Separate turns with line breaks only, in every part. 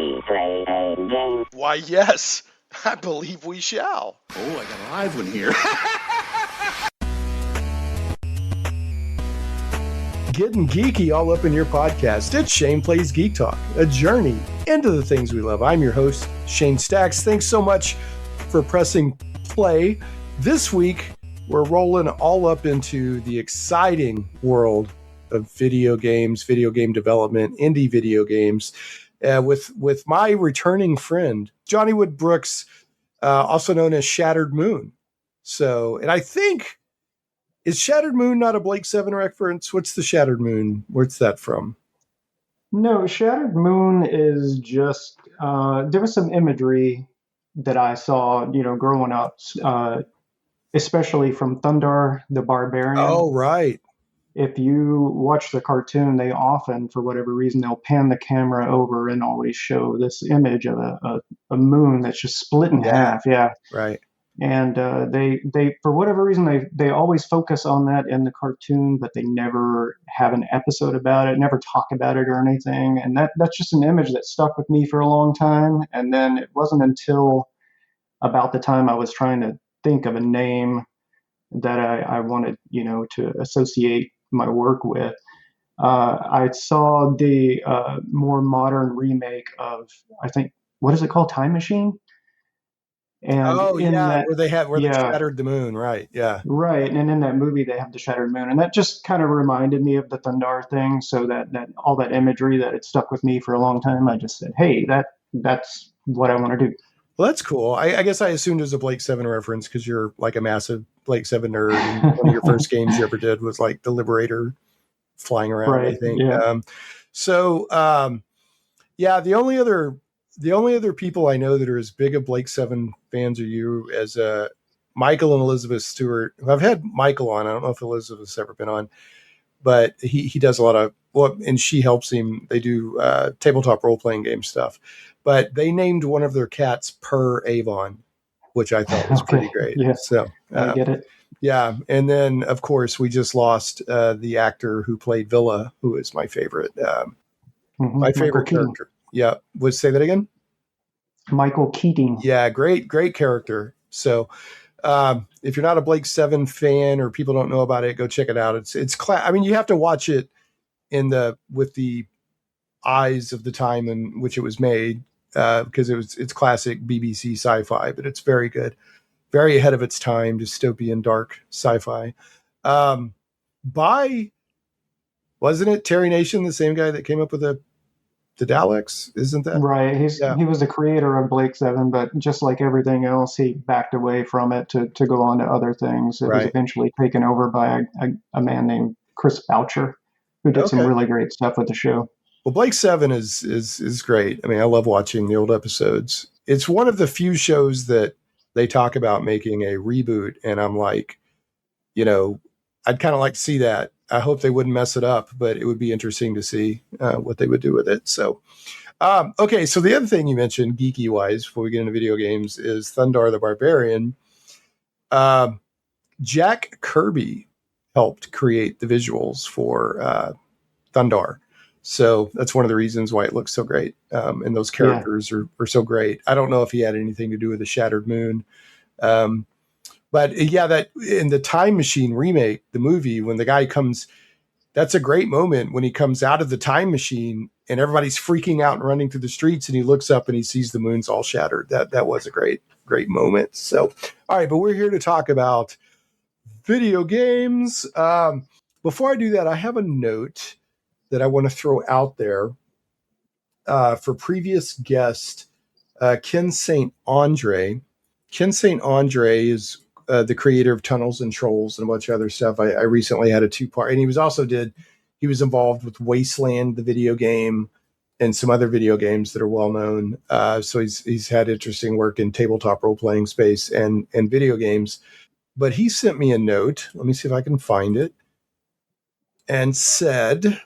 we play a game?
Why, yes, I believe we shall.
Oh, I got a live one here.
Getting geeky all up in your podcast. It's Shane Plays Geek Talk, a journey into the things we love. I'm your host, Shane Stacks. Thanks so much for pressing play. This week, we're rolling all up into the exciting world of video games, video game development, indie video games, with my returning friend, Johnny Wood Brooks, also known as Shattered Moon. So, and I think, is Shattered Moon not a Blake 7 reference? What's the Shattered Moon? Where's that from?
No, Shattered Moon is just, there was some imagery that I saw, growing up, especially from Thundar the Barbarian.
Oh, right.
If you watch the cartoon, they often, for whatever reason, they'll pan the camera over and always show this image of a moon that's just split in half. Yeah.
Right.
And they for whatever reason, they always focus on that in the cartoon, but they never have an episode about it, never talk about it or anything. And that's just an image that stuck with me for a long time. And then it wasn't until about the time I was trying to think of a name that I wanted, to associate my work with. I saw the more modern remake of, I think, what is it called? Time Machine? And
where they shattered the moon, right? Yeah,
right. And in that movie, they have the shattered moon, and that just kind of reminded me of the Thundar thing. So that all that imagery that it stuck with me for a long time. I just said, hey, that's what I want to do.
Well, that's cool. I guess I assumed it was a Blake 7 reference because you're like a massive Blake 7 nerd. And one of your first games you ever did was like the Liberator flying around,
right,
I think.
Yeah.
The only other people I know that are as big of Blake 7 fans are you as Michael and Elizabeth Stewart. I've had Michael on. I don't know if Elizabeth's ever been on, but he does a lot of, and she helps him. They do tabletop role-playing game stuff. But they named one of their cats Per Avon, which I thought was pretty great.
Yeah,
so
I get it.
Yeah, and then of course we just lost the actor who played Villa, who is my favorite. My favorite character. Yeah, would say that again.
Michael Keating.
Yeah, great character. So if you're not a Blake 7 fan or people don't know about it, go check it out. It's I mean, you have to watch it with the eyes of the time in which it was made. Because it's classic BBC sci-fi, but it's very good, very ahead of its time, dystopian, dark sci-fi. Wasn't it Terry Nation, the same guy that came up with the Daleks? Isn't that
right? He was the creator of Blake 7, but just like everything else, he backed away from it to go on to other things. It was eventually taken over by a man named Chris Boucher, who did some really great stuff with the show.
Well, Blake 7 is great. I mean, I love watching the old episodes. It's one of the few shows that they talk about making a reboot, and I'm like, I'd kind of like to see that. I hope they wouldn't mess it up, but it would be interesting to see what they would do with it. So, okay. So the other thing you mentioned, geeky wise, before we get into video games, is Thundar the Barbarian. Jack Kirby helped create the visuals for Thundar. So that's one of the reasons why it looks so great. And those characters are so great. I don't know if he had anything to do with the Shattered Moon. But that in the Time Machine remake, the movie, when the guy comes, that's a great moment when he comes out of the time machine and everybody's freaking out and running through the streets and he looks up and he sees the moon's all shattered. That was a great moment. So, all right, but we're here to talk about video games. Before I do that, I have a note that I want to throw out there for previous guest, Ken St. Andre. Ken St. Andre is the creator of Tunnels and Trolls and a bunch of other stuff. I recently had a 2-part, and he was involved with Wasteland, the video game, and some other video games that are well known. So he's had interesting work in tabletop role-playing space and video games. But he sent me a note. Let me see if I can find it. And said,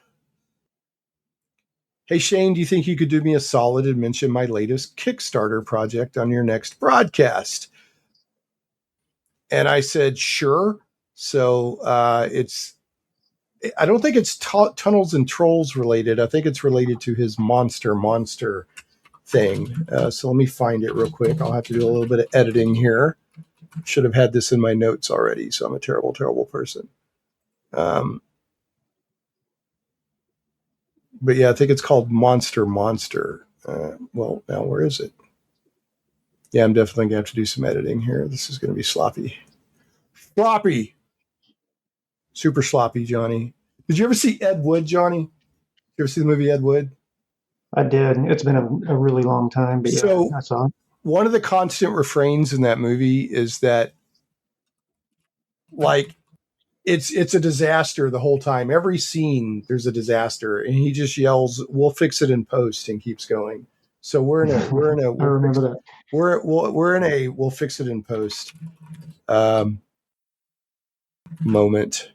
hey, Shane, do you think you could do me a solid and mention my latest Kickstarter project on your next broadcast? And I said, sure. So I don't think it's Tunnels and Trolls related. I think it's related to his Monster thing. So let me find it real quick. I'll have to do a little bit of editing here. Should have had this in my notes already, so I'm a terrible, terrible person. But yeah, I think it's called Monster. Well, now where is it? Yeah, I'm definitely going to have to do some editing here. This is going to be sloppy. Sloppy! Super sloppy, Johnny. Did you ever see Ed Wood, Johnny? Did you ever see the movie Ed Wood?
I did. It's been a really long time, but
So,
yeah, I saw it.
One of the constant refrains in that movie is that, like, it's a disaster the whole time. Every scene, there's a disaster, and he just yells, "We'll fix it in post," and keeps going. So we're in a
I remember that.
we'll fix it in post moment.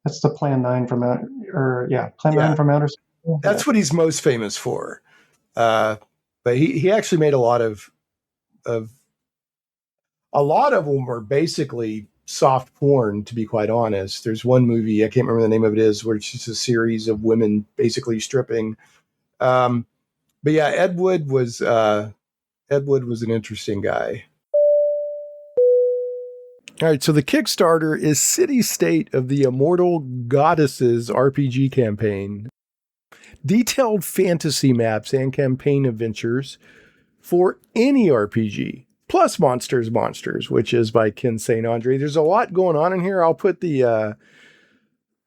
That's the Plan 9 from Outer, Plan 9 from Outer Space.
That's what he's most famous for. But he actually made a lot of them were basically soft porn, to be quite honest. There's one movie, I can't remember the name of it is, where it's just a series of women basically stripping. But yeah, Ed Wood was an interesting guy. All right, so the Kickstarter is City State of the Immortal Goddesses RPG campaign. Detailed fantasy maps and campaign adventures for any RPG, plus Monsters, which is by Ken St. Andre. There's a lot going on in here. I'll put the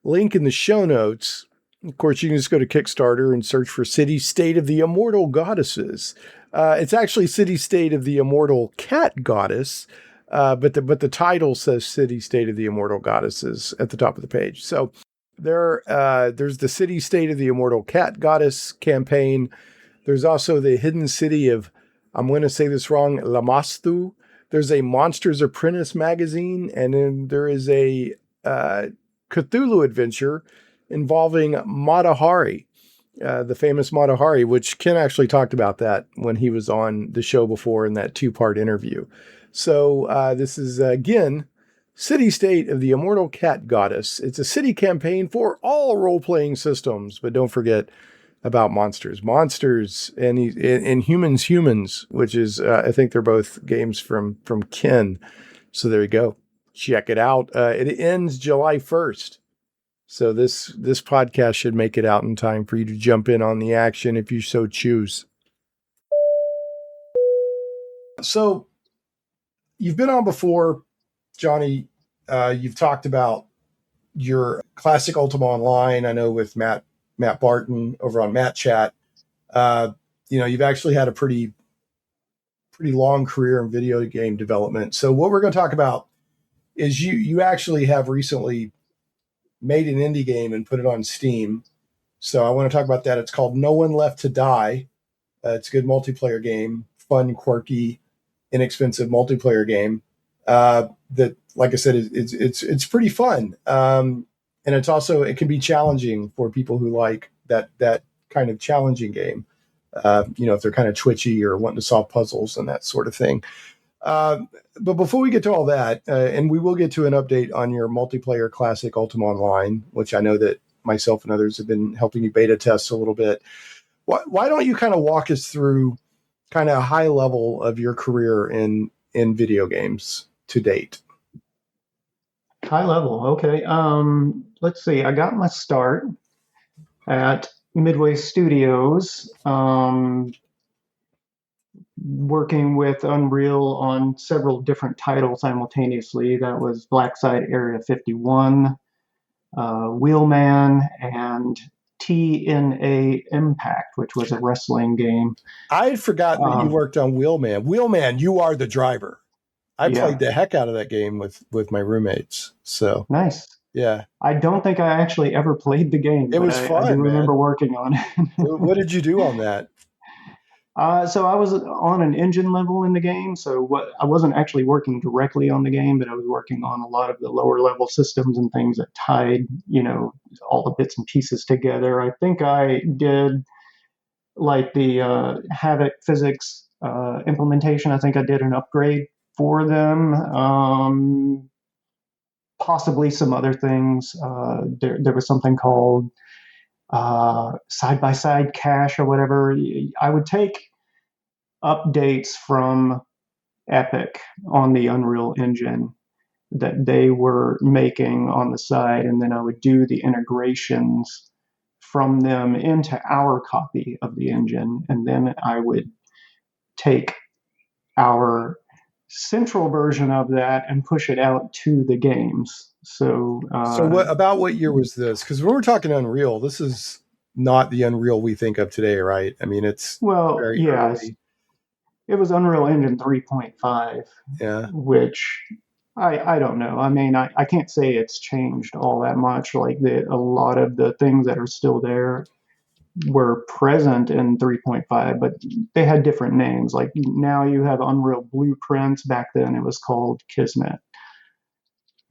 link in the show notes. Of course, you can just go to Kickstarter and search for City State of the Immortal Goddesses. It's actually City State of the Immortal Cat Goddess, but the title says City State of the Immortal Goddesses at the top of the page. So there's the City State of the Immortal Cat Goddess campaign. There's also the Hidden City of, I'm going to say this wrong, Lamastu. There's a Monsters Apprentice magazine, and then there is a Cthulhu adventure involving Matahari, the famous Matahari, which Ken actually talked about that when he was on the show before in that 2-part interview. So this is, again, City State of the Immortal Cat Goddess. It's a city campaign for all role-playing systems, but don't forget about monsters, and humans, which is, I think they're both games from Ken. So there you go. Check it out. It ends July 1st. So this podcast should make it out in time for you to jump in on the action if you so choose. So you've been on before, Johnny. You've talked about your Classic Ultima Online. I know with Matt Barton over on Matt Chat. You've actually had a pretty long career in video game development. So what we're going to talk about is you actually have recently made an indie game and put it on Steam. So I want to talk about that. It's called No One Left to Die. It's a good multiplayer game, fun, quirky, inexpensive multiplayer game. That, like I said, it's pretty fun. And it can be challenging for people who like that kind of challenging game. If they're kind of twitchy or wanting to solve puzzles and that sort of thing. But before we get to all that, and we will get to an update on your multiplayer Classic Ultima Online, which I know that myself and others have been helping you beta test a little bit. Why don't you kind of walk us through kind of a high level of your career in video games to date?
High level, okay. Let's see. I got my start at Midway Studios, working with Unreal on several different titles simultaneously. That was Blackside Area 51, Wheelman, and TNA Impact, which was a wrestling game.
I had forgotten that you worked on Wheelman. Wheelman, you are the driver. I played the heck out of that game with my roommates. So
nice.
Yeah.
I don't think I actually ever played the game.
It was fun.
I do remember working on it.
What did you do on that?
So I was on an engine level in the game. So I wasn't actually working directly on the game, but I was working on a lot of the lower level systems and things that tied, all the bits and pieces together. I think I did like the Havoc physics implementation. I think I did an upgrade for them. Possibly some other things. There was something called side-by-side cache or whatever. I would take updates from Epic on the Unreal Engine that they were making on the side, and then I would do the integrations from them into our copy of the engine, and then I would take our central version of that and push it out to the games. So
what year was this? Because when we're talking Unreal, this is not the Unreal we think of today, right? I mean, it's very early.
It was Unreal Engine 3.5,
Yeah.
which I don't know. I mean, I can't say it's changed all that much. Like a lot of the things that are still there were present in 3.5, but they had different names. Like now you have Unreal Blueprints. Back then it was called Kismet.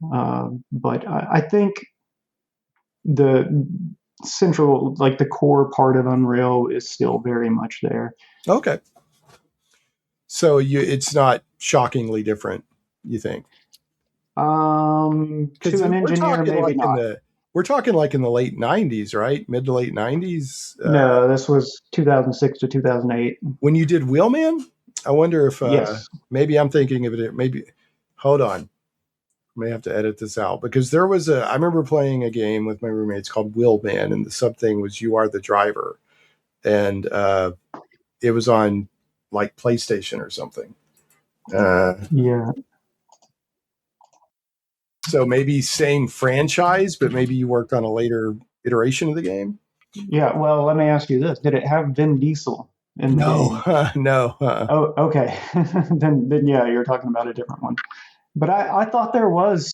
But I think the central, like the core part of Unreal is still very much there.
Okay. So it's not shockingly different, you think?
To an engineer, maybe not.
We're talking like in the late 90s, right? Mid to late 90s?
No, this was 2006 to 2008.
When you did Wheelman? I wonder if
yes.
Maybe I'm thinking of it. Maybe, hold on. I may have to edit this out because I remember playing a game with my roommates called Wheelman, and the sub thing was You Are the Driver. And it was on like PlayStation or something.
Yeah.
So maybe same franchise, but maybe you worked on a later iteration of the game?
Yeah, well, let me ask you this. Did it have Vin Diesel in the game?
No.
Oh, okay. then yeah, you're talking about a different one. But I thought there was.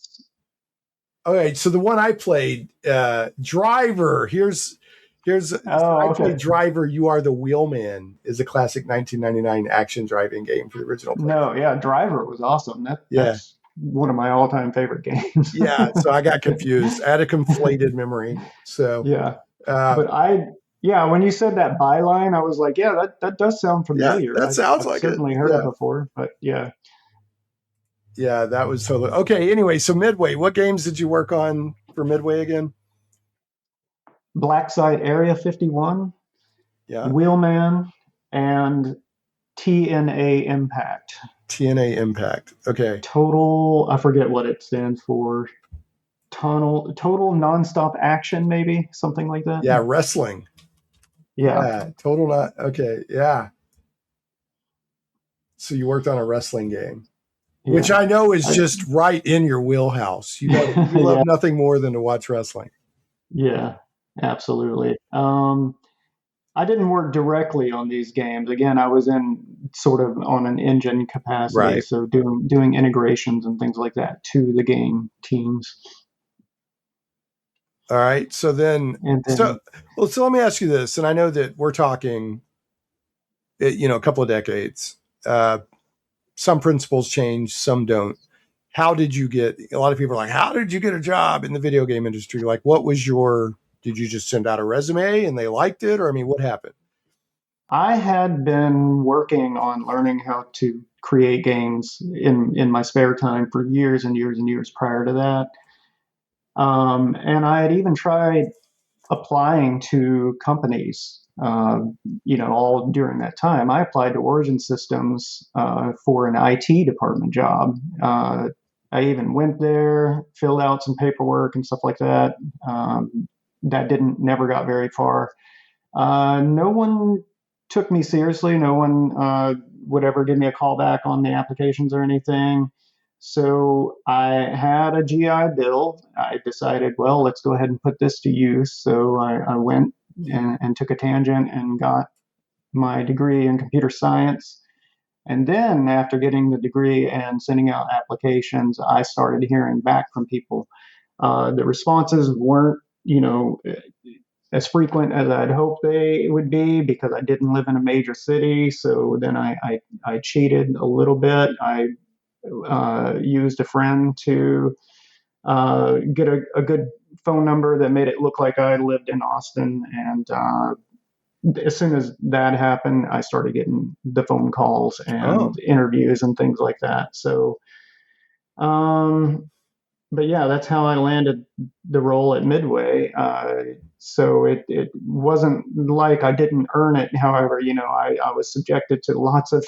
Okay, so the one I played, Driver, I played Driver, You Are the Wheelman, is a classic 1999 action driving game for the original PlayStation.
No, yeah, Driver was awesome. That's one of my all-time favorite games.
Yeah, so I got confused. I had a conflated memory. So
yeah, but when you said that byline, I was like, yeah, that does sound familiar.
Yeah, that sounds
I've
like
certainly heard it before, but yeah.
Yeah, that was totally okay. Anyway, so Midway, what games did you work on for Midway again?
Blacksite Area 51, Wheelman, and TNA Impact.
TNA Impact. Okay.
Total, I forget what it stands for. Total nonstop action, maybe something like that.
Yeah, wrestling.
Yeah.
Total not okay. Yeah. So you worked on a wrestling game, which I know is just right in your wheelhouse. You love nothing more than to watch wrestling.
Yeah, absolutely. I didn't work directly on these games. Again, I was in sort of on an engine capacity, so doing integrations and things like that to the game teams.
All right. So so let me ask you this, and I know that we're talking, a couple of decades. Some principles change, some don't. How did you get? A lot of people are like, "How did you get a job in the video game industry?" Like, what was did you just send out a resume and they liked it? Or, I mean, what happened?
I had been working on learning how to create games in my spare time for years and years and years prior to that. And I had even tried applying to companies, all during that time. I applied to Origin Systems for an IT department job. I even went there, filled out some paperwork and stuff like that. That never got very far. No one took me seriously. No one would ever give me a call back on the applications or anything. So I had a GI Bill. I decided, well, let's go ahead and put this to use. So I went and took a tangent and got my degree in computer science. And then after getting the degree and sending out applications, I started hearing back from people. The responses weren't, as frequent as I'd hoped they would be because I didn't live in a major city. So then I cheated a little bit. I used a friend to get a good phone number that made it look like I lived in Austin. And as soon as that happened, I started getting the phone calls and interviews and things like that. So, but yeah, that's how I landed the role at Midway. So it wasn't like I didn't earn it. However, I was subjected to lots of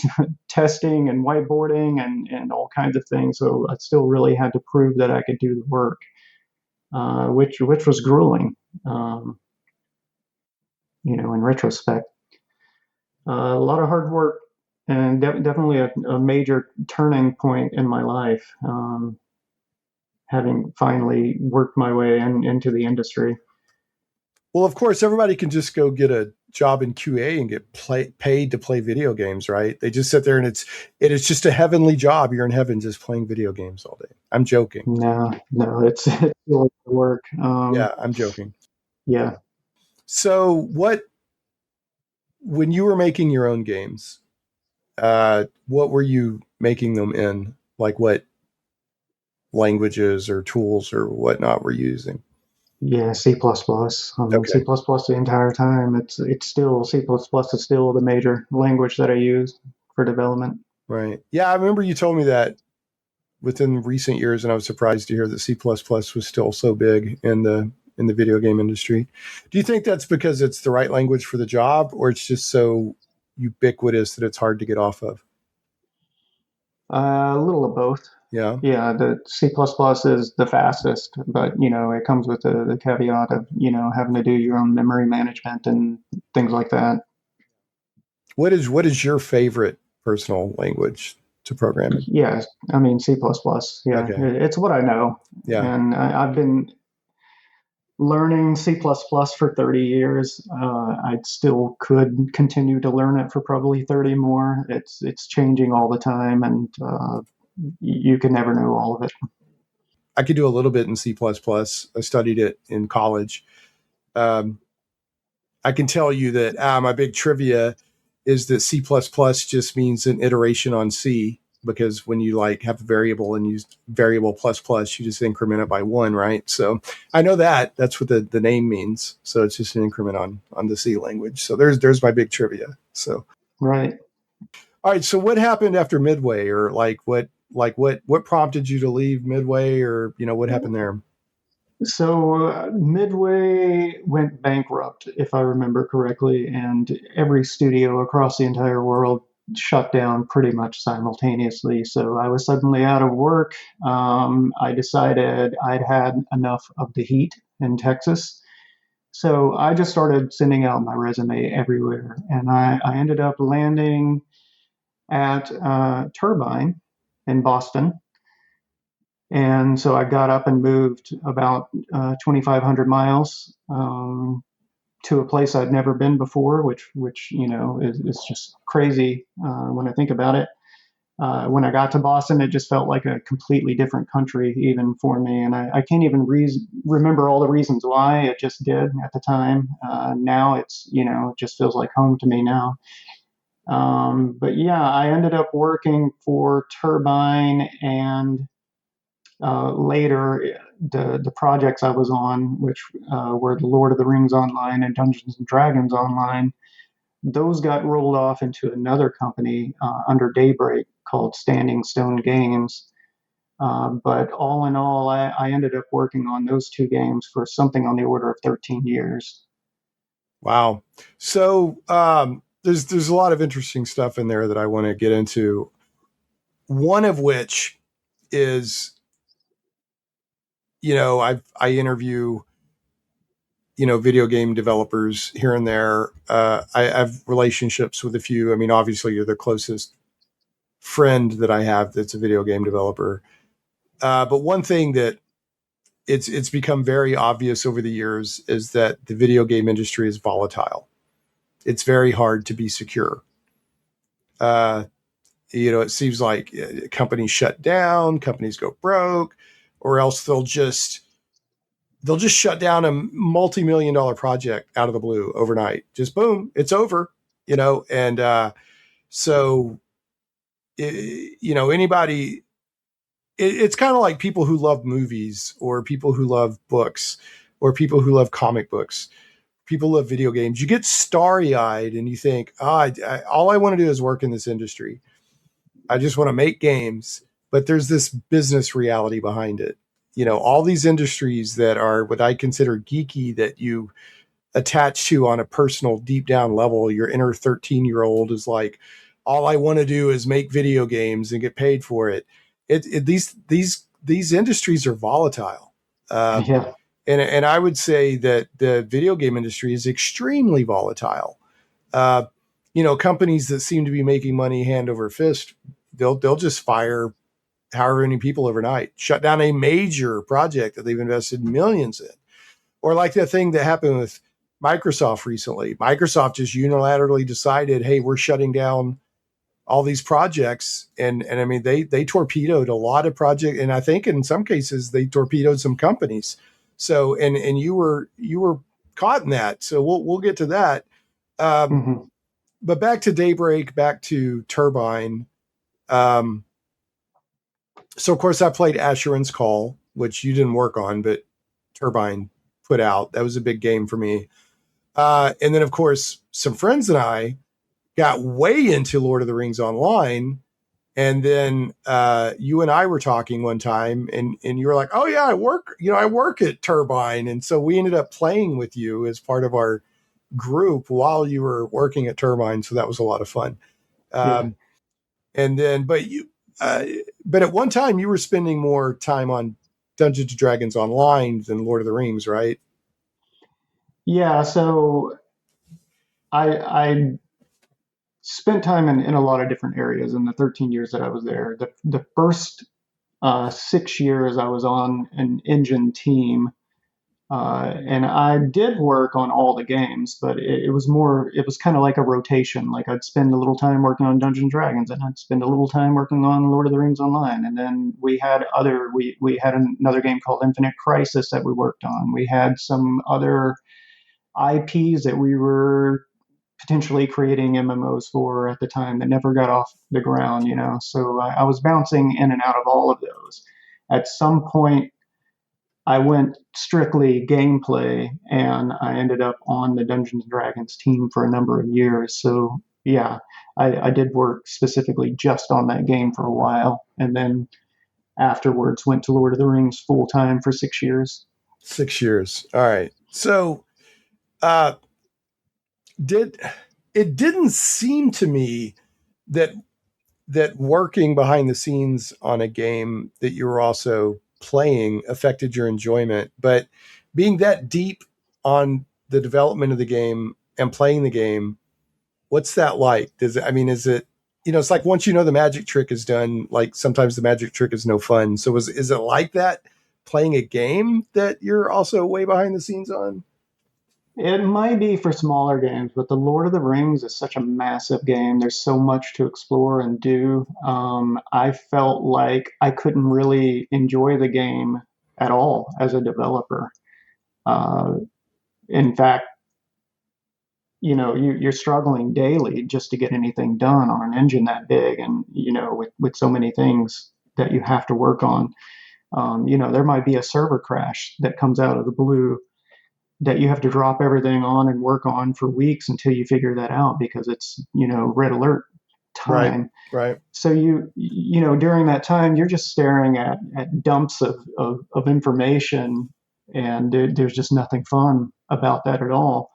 testing and whiteboarding and all kinds of things. So I still really had to prove that I could do the work, which was grueling, um, in retrospect. A lot of hard work and definitely a major turning point in my life, having finally worked my way into the industry.
Well, of course, everybody can just go get a job in QA and get paid to play video games, right? They just sit there and it is just a heavenly job. You're in heaven just playing video games all day. I'm joking.
No, it's still work.
Yeah, I'm joking.
Yeah.
So when you were making your own games, what were you making them in? Like what languages or tools or whatnot were you using?
Yeah, C++. I mean,
Okay.
C++ the entire time. It's still C++ is still the major language that I use for development.
Right. Yeah, I remember you told me that within recent years, and I was surprised to hear that C++ was still so big in the video game industry. Do you think that's because it's the right language for the job, or it's just so ubiquitous that it's hard to get off of?
A little of both.
Yeah.
Yeah, the C++ is the fastest, but it comes with the caveat of having to do your own memory management and things like that.
What is your favorite personal language to program in?
Yeah, I mean C++. Yeah,
Okay.
it's what I know,
Yeah.
and I've been learning C++ for 30 years. I still could continue to learn it for probably 30 more. It's changing all the time, and you can never know all of it.
I could do a little bit in C++. I studied it in college. I can tell you that my big trivia is that C++ just means an iteration on C, because when you like have a variable and use variable plus plus, you just increment it by one, right? So I know that's what the name means. So it's just an increment on the C language. So there's my big trivia. So
Right.
all right. So what happened after Midway, or what prompted you to leave Midway, or what happened there?
So Midway went bankrupt, if I remember correctly, and every studio across the entire world shut down pretty much simultaneously. So I was suddenly out of work. I decided I'd had enough of the heat in Texas. So I just started sending out my resume everywhere, and I ended up landing at Turbine in Boston. And so I got up and moved about 2,500 miles to a place I'd never been before, which is just crazy when I think about it. When I got to Boston, it just felt like a completely different country, even for me. And I can't even remember all the reasons why. It just did at the time. Now it just feels like home to me now. But yeah, I ended up working for Turbine, and later the projects I was on, which were the Lord of the Rings Online and Dungeons and Dragons Online, those got rolled off into another company under Daybreak called Standing Stone Games. But all in all, I ended up working on those two games for something on the order of 13 years.
Wow. So there's a lot of interesting stuff in there that I want to get into. One of which is, I interview, video game developers here and there. I have relationships with a few. I mean, obviously you're the closest friend that I have that's a video game developer. But one thing that it's become very obvious over the years is that the video game industry is volatile. It's very hard to be secure. It seems like companies shut down, companies go broke, or else they'll just shut down a multi-million-dollar project out of the blue overnight. Just boom, it's over, and so anybody, it's kind of like people who love movies, or people who love books, or people who love comic books, people who love video games. You get starry-eyed and you think, all I want to do is work in this industry. I just want to make games, but there's this business reality behind it. All these industries that are what I consider geeky, that you attached to on a personal, deep down level. Your inner 13-year-old is like, all I want to do is make video games and get paid for it. These industries are volatile.
Yeah.
And I would say that the video game industry is extremely volatile. Companies that seem to be making money hand over fist, they'll just fire however many people overnight, shut down a major project that they've invested millions in. Or like that thing that happened with Microsoft recently. Microsoft just unilaterally decided, hey, we're shutting down all these projects. And I mean, they torpedoed a lot of projects. And I think in some cases they torpedoed some companies. So, and you were caught in that. So we'll get to that. But back to Daybreak, back to Turbine. So of course I played Asheron's Call, which you didn't work on, but Turbine put out. That was a big game for me. And then of course, some friends and I got way into Lord of the Rings Online. And then you and I were talking one time and you were like, oh yeah, I work at Turbine. And so we ended up playing with you as part of our group while you were working at Turbine. So that was a lot of fun. And then, but at one time you were spending more time on Dungeons and Dragons Online than Lord of the Rings, right?
Yeah. So I spent time in a lot of different areas in the 13 years that I was there. The first 6 years I was on an engine team, and I did work on all the games, but it was kind of like a rotation. Like I'd spend a little time working on Dungeons and Dragons, and I'd spend a little time working on Lord of the Rings Online, and then we had another game called Infinite Crisis that we worked on. We had some other IPs that we were potentially creating MMOs for at the time that never got off the ground, So I was bouncing in and out of all of those. At some point, I went strictly gameplay, and I ended up on the Dungeons and Dragons team for a number of years. So yeah, I did work specifically just on that game for a while, and then afterwards went to Lord of the Rings full time for 6 years.
6 years. All right. So, it didn't seem to me that working behind the scenes on a game that you were also playing affected your enjoyment, but being that deep on the development of the game and playing the game, what's that like? Is it, it's like once the magic trick is done, like sometimes the magic trick is no fun. So is it like that playing a game that you're also way behind the scenes on?
It might be for smaller games, but the Lord of the Rings is such a massive game. There's so much to explore and do. I felt like I couldn't really enjoy the game at all as a developer. In fact, you're struggling daily just to get anything done on an engine that big, and with so many things that you have to work on. There might be a server crash that comes out of the blue that you have to drop everything on and work on for weeks until you figure that out, because it's red alert time.
Right.
So during that time you're just staring at dumps of information, and there's just nothing fun about that at all.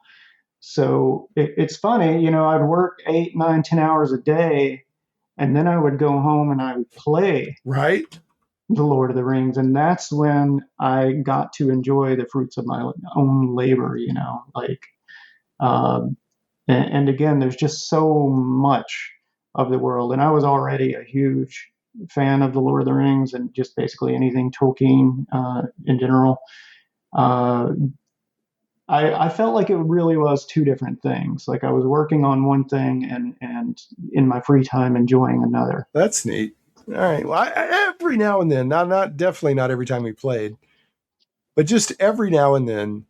So it's funny, I'd work 8, 9, 10 hours a day, and then I would go home and I would play the Lord of the Rings, and that's when I got to enjoy the fruits of my own labor, and again, there's just so much of the world, and I was already a huge fan of the Lord of the Rings and just basically anything Tolkien in general. I felt like it really was two different things. Like I was working on one thing and in my free time enjoying another.
That's neat. All right. Well, every now and then, definitely not every time we played, but just every now and then,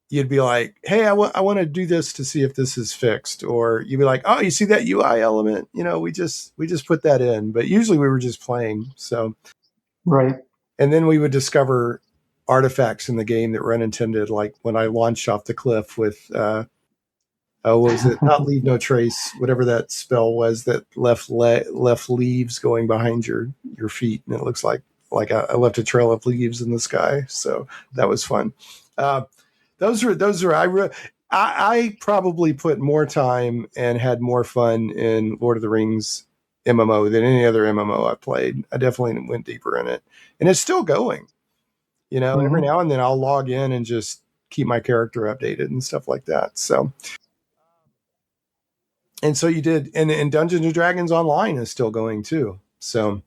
you'd be like, "Hey, I want to do this to see if this is fixed," or you'd be like, "Oh, you see that UI element? We just put that in." But usually, we were just playing. So,
right.
And then we would discover artifacts in the game that were unintended, like when I launched off the cliff with. What was it? Not leave no trace, whatever that spell was that left leaves going behind your feet, and it looks like I left a trail of leaves in the sky. So that was fun. I probably put more time and had more fun in Lord of the Rings MMO than any other MMO I've played. I definitely went deeper in it, and it's still going. Every
Hmm.
now and then I'll log in and just keep my character updated and stuff like that. So, and so you did, and Dungeons and Dragons Online is still going too. So,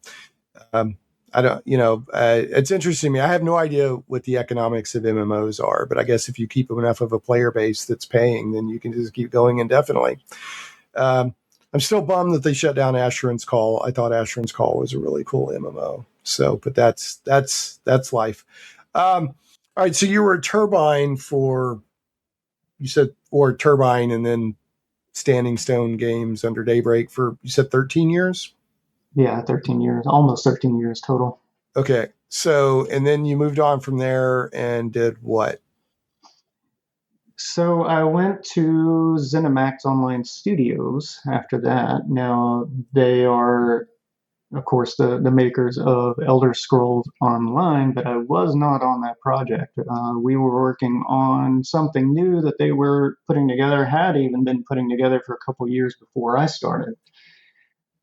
um, I don't, it's interesting to me. I have no idea what the economics of MMOs are, but I guess if you keep enough of a player base that's paying, then you can just keep going indefinitely. Um, I'm still bummed that they shut down Asheron's Call. I thought Asheron's Call was a really cool MMO. So, but that's life. All right, so you were a Turbine you said, or Turbine, and then Standing Stone Games under Daybreak for, you said, 13 years.
Yeah, 13 years, almost 13 years total.
Okay, so and then you moved on from there and did what?
So I went to ZeniMax Online Studios after that. Now they are, of course, the makers of Elder Scrolls Online, but I was not on that project. We were working on something new that they were putting together, had even been putting together for a couple years before I started.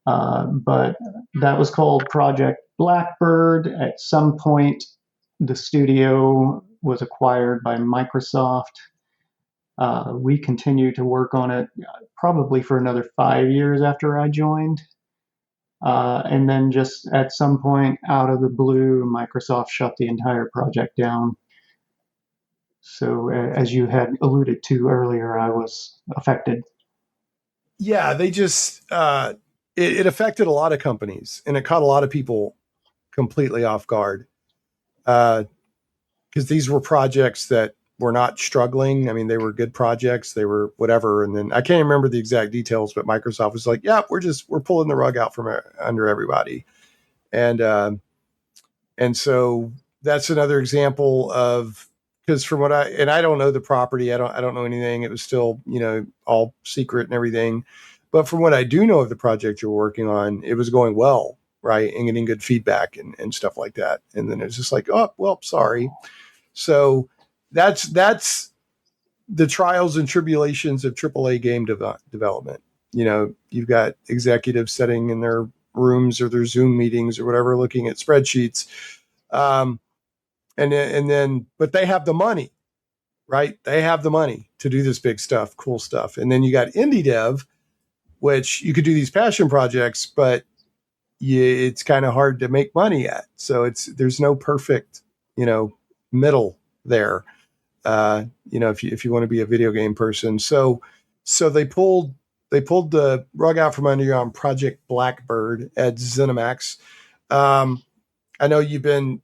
But that was called Project Blackbird. At some point, the studio was acquired by Microsoft. We continued to work on it probably for another 5 years after I joined. And then just at some point, out of the blue, Microsoft shut the entire project down. So, as you had alluded to earlier, I was affected.
Yeah, they just it affected a lot of companies, and it caught a lot of people completely off guard. Because these were projects that were not struggling. I mean, they were good projects. They were whatever. And then I can't remember the exact details, but Microsoft was like, "Yeah, we're pulling the rug out from under everybody," and so that's another example of, because from what I don't know the property, I don't know anything. It was still all secret and everything. But from what I do know of the project you're working on, it was going well, right, and getting good feedback and stuff like that. And then it's just like, oh well, sorry. So that's the trials and tribulations of AAA game development. You've got executives sitting in their rooms or their Zoom meetings or whatever, looking at spreadsheets, um, and then, but they have the money, right? They have the money to do this big stuff, cool stuff. And then you got indie dev, which you could do these passion projects, but it's kind of hard to make money at. So there's no perfect, middle there. If you want to be a video game person. So they pulled the rug out from under you on Project Blackbird at ZeniMax. I know you've been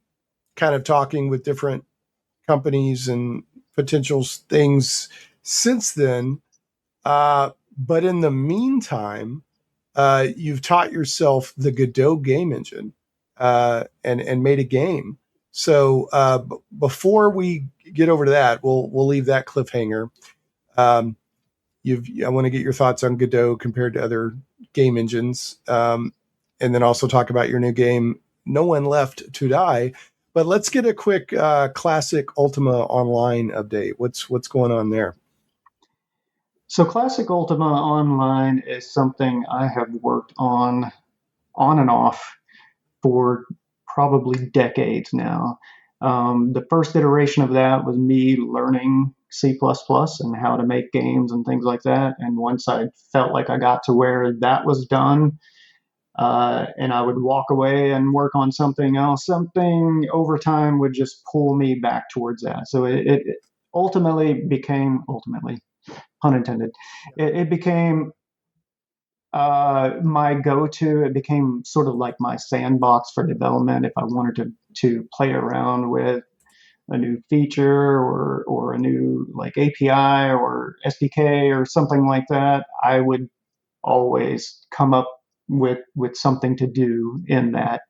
kind of talking with different companies and potential things since then. But in the meantime, you've taught yourself the Godot game engine and made a game. So before we get over to that, we'll leave that cliffhanger. Um, I want to get your thoughts on Godot compared to other game engines, and then also talk about your new game, No One Left to Die. But let's get a quick Classic Ultima Online update. What's going on there?
So, Classic Ultima Online is something I have worked on and off for probably decades now. The first iteration of that was me learning C++ and how to make games and things like that. And once I felt like I got to where that was done, and I would walk away and work on something else, something over time would just pull me back towards that. So it ultimately, pun intended, it became my go-to. It became sort of like my sandbox for development. If I wanted to play around with a new feature or a new like API or SDK or something like that, I would always come up with something to do in that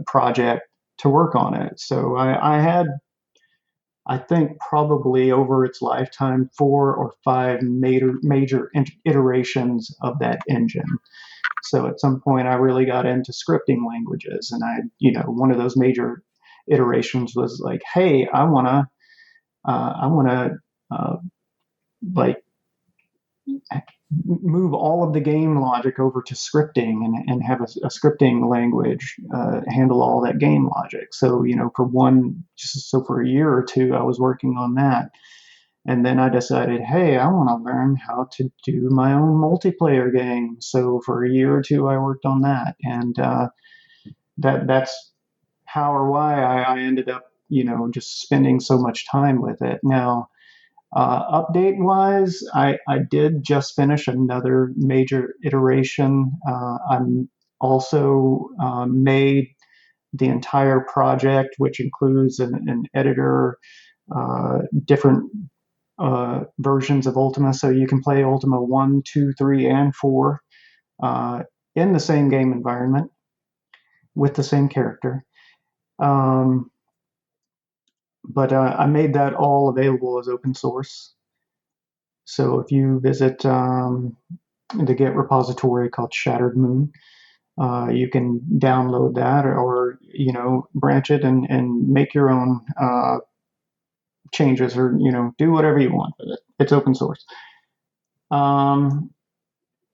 project to work on it. So I had, I think, probably over its lifetime 4 or 5 major iterations of that engine. So at some point, I really got into scripting languages, and one of those major iterations was like, hey, I want to like move all of the game logic over to scripting and have a scripting language handle all that game logic. So, for a year or two, I was working on that. And then I decided, hey, I want to learn how to do my own multiplayer game. So for a year or two, I worked on that. And that's how or why I ended up, just spending so much time with it. Now, update wise, I did just finish another major iteration. I'm also made the entire project, which includes an editor, different versions of Ultima. So you can play Ultima 1, 2, 3, and 4 in the same game environment with the same character. But I made that all available as open source. So if you visit the Git repository called Shattered Moon, you can download that or branch it and make your own changes or do whatever you want with it. It's open source.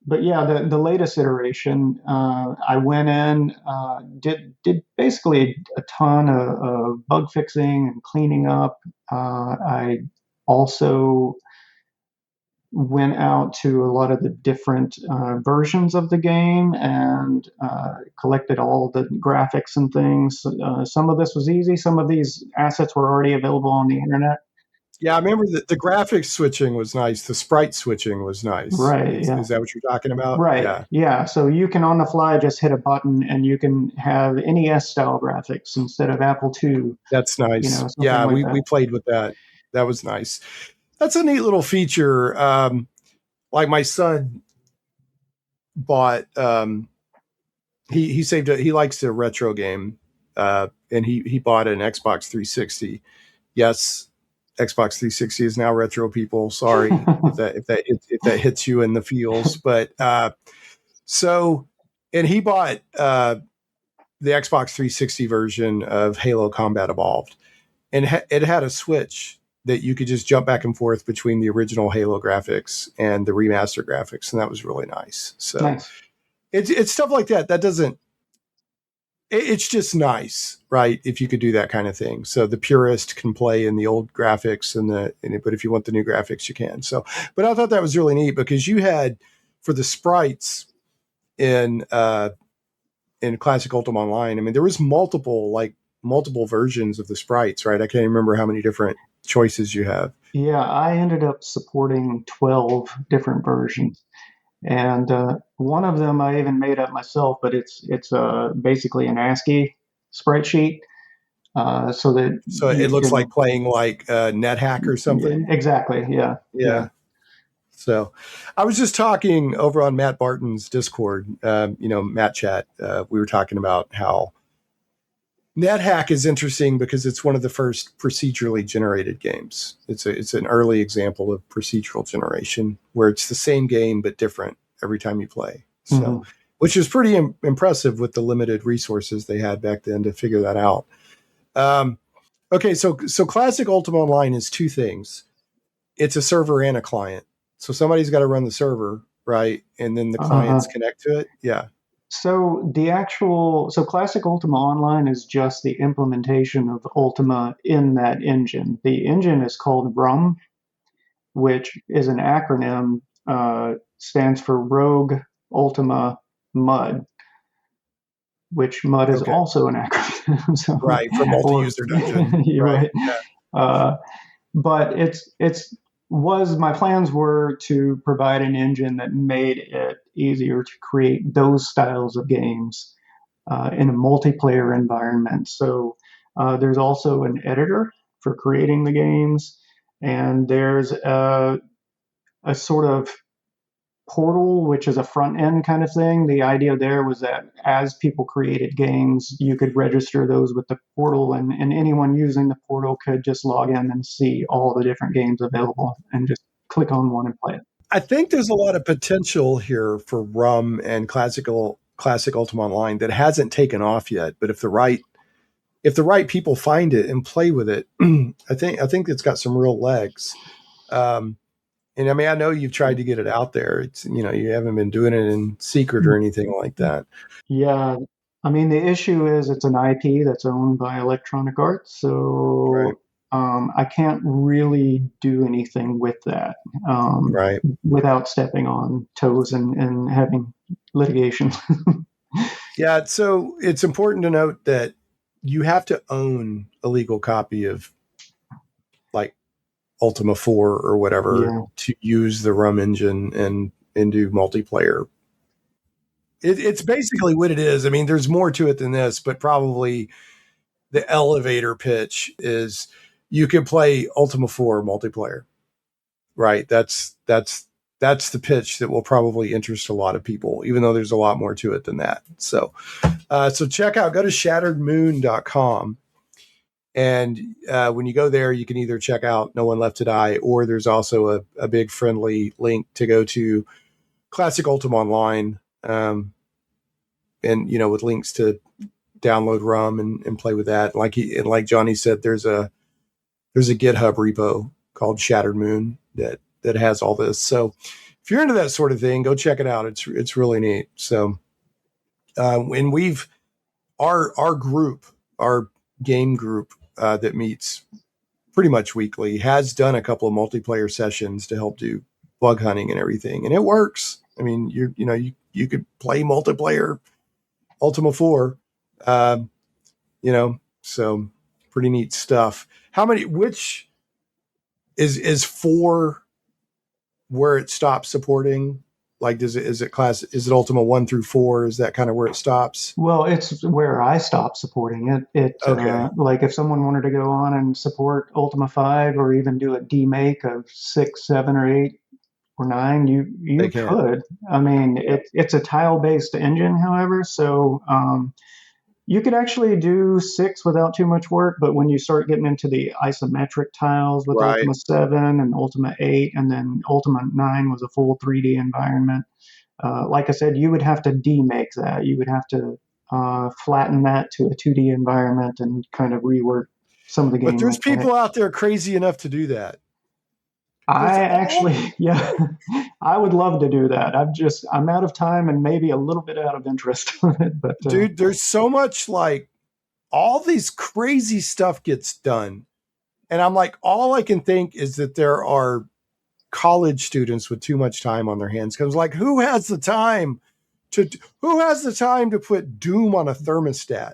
But yeah, the latest iteration, I went in, did basically a ton of bug fixing and cleaning up. I also went out to a lot of the different versions of the game and collected all the graphics and things. Some of this was easy. Some of these assets were already available on the internet.
Yeah, I remember that the graphics switching was nice. The sprite switching was nice.
Right.
Is that what you're talking about?
Right. Yeah. So you can on the fly just hit a button and you can have NES style graphics instead of Apple II.
That's nice. Yeah, we played with that. That was nice. That's a neat little feature. Like my son bought, he saved it. He likes the retro game, and he bought an Xbox 360. Yes, Xbox 360 is now retro. People, sorry if that hits you in the feels, but and he bought the Xbox 360 version of Halo Combat Evolved, and it had a switch that you could just jump back and forth between the original Halo graphics and the remaster graphics. And that was really nice. So nice. It's stuff like that. That doesn't, it's just nice, right? If you could do that kind of thing. So the purist can play in the old graphics but if you want the new graphics, you can. So, but I thought that was really neat because you had for the sprites in Classic Ultima Online. I mean, there was multiple versions of the sprites, right? I can't remember how many different choices you have.
Yeah, I ended up supporting 12 different versions, and one of them I even made up myself, but it's basically an ASCII sprite sheet, so
it looks like playing like NetHack or something.
Exactly. Yeah.
So I was just talking over on Matt Barton's Discord, Matt Chat. We were talking about how NetHack is interesting because it's one of the first procedurally generated games. It's an early example of procedural generation where it's the same game but different every time you play. So, which is pretty impressive with the limited resources they had back then to figure that out. Okay, so Classic Ultima Online is two things. It's a server and a client. So somebody's got to run the server, right? And then the clients connect to it. Yeah.
So Classic Ultima Online is just the implementation of Ultima in that engine. The engine is called RUM, which is an acronym, stands for Rogue Ultima Mud, which MUD is also an acronym. So,
right, for multi-user dungeon.
Right. Yeah. But my plans were to provide an engine that made it easier to create those styles of games in a multiplayer environment. So there's also an editor for creating the games, and there's a sort of portal, which is a front end kind of thing. The idea there was that as people created games, you could register those with the portal, and anyone using the portal could just log in and see all the different games available and just click on one and play it.
I think there's a lot of potential here for RUM and Classic Ultima Online that hasn't taken off yet. But if the right people find it and play with it, I think it's got some real legs. And I mean, I know you've tried to get it out there. It's, you haven't been doing it in secret or anything like that.
Yeah, I mean, the issue is it's an IP that's owned by Electronic Arts,
Right.
so I can't really do anything with that
Right.
without stepping on toes and having litigation.
Yeah. So it's important to note that you have to own a legal copy of like Ultima 4 or whatever
Yeah.
to use the Rum engine and do multiplayer. It's basically what it is. I mean, there's more to it than this, but probably the elevator pitch is you can play Ultima 4 multiplayer, right? That's the pitch that will probably interest a lot of people, even though there's a lot more to it than that. So check out, go to shatteredmoon.com. And when you go there, you can either check out No One Left to Die, or there's also a big friendly link to go to Classic Ultima Online, and with links to download Rum and play with that. Like Johnny said, there's a GitHub repo called Shattered Moon that has all this. So if you're into that sort of thing, go check it out. It's really neat. So and we've our group, our game group that meets pretty much weekly, has done a couple of multiplayer sessions to help do bug hunting and everything, and it works. I mean, you could play multiplayer Ultima 4, so pretty neat stuff. Which is 4 where it stops supporting? Like, is it Ultima 1 through 4? Is that kind of where it stops?
Well, it's where I stopped supporting it.
Okay.
Like if someone wanted to go on and support Ultima 5 or even do a demake of 6, 7, or 8 or 9, you could. I mean, it's a tile-based engine, however, so you could actually do 6 without too much work, but when you start getting into the isometric tiles with
Right.
Ultima 7 and Ultima 8, and then Ultima 9 was a full 3D environment, like I said, you would have to demake that. You would have to flatten that to a 2D environment and kind of rework some of the game.
But there's people out there crazy enough to do that.
Yeah, I would love to do that. I'm out of time and maybe a little bit out of interest on it. But
dude, there's so much, like, all these crazy stuff gets done. And I'm like, all I can think is that there are college students with too much time on their hands. Because like, who has the time to put Doom on a thermostat?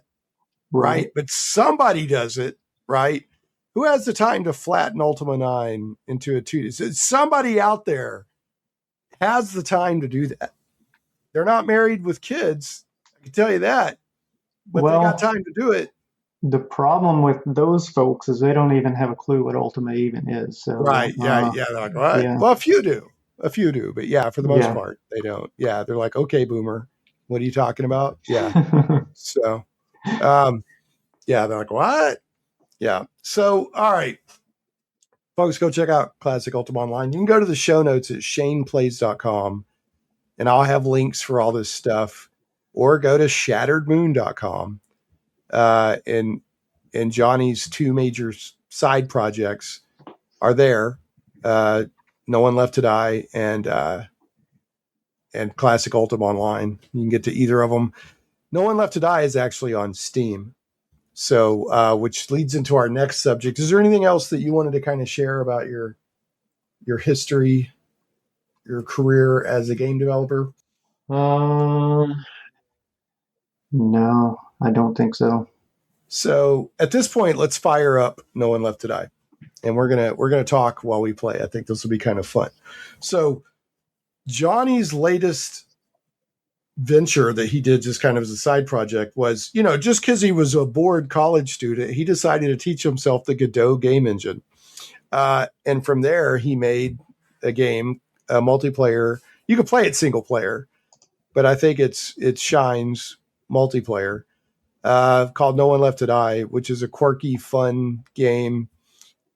Right. But somebody does it, right? Who has the time to flatten Ultima 9 into a 2D? So somebody out there has the time to do that. They're not married with kids, I can tell you that. But they got time to do it.
The problem with those folks is they don't even have a clue what Ultima even is. So,
right. Yeah. They're like, what? Yeah. Well, a few do. But yeah, for the most part, they don't. Yeah. They're like, okay, boomer, what are you talking about? Yeah. So, yeah, they're like, what? Yeah. So, all right, folks, go check out Classic Ultima Online. You can go to the show notes at shaneplays.com, and I'll have links for all this stuff, or go to shatteredmoon.com. And Johnny's 2 major side projects are there. No One Left to Die and Classic Ultima Online. You can get to either of them. No One Left to Die is actually on Steam. So, which leads into our next subject. Is there anything else that you wanted to kind of share about your history, your career as a game developer?
No, I don't think so.
So at this point, let's fire up No One Left to Die, and we're gonna talk while we play. I think this will be kind of fun. So Johnny's latest venture that he did just kind of as a side project was, just because he was a bored college student, he decided to teach himself the Godot game engine. And from there, he made a game, a multiplayer. You can play it single player, but I think it shines multiplayer, called No One Left to Die, which is a quirky, fun game.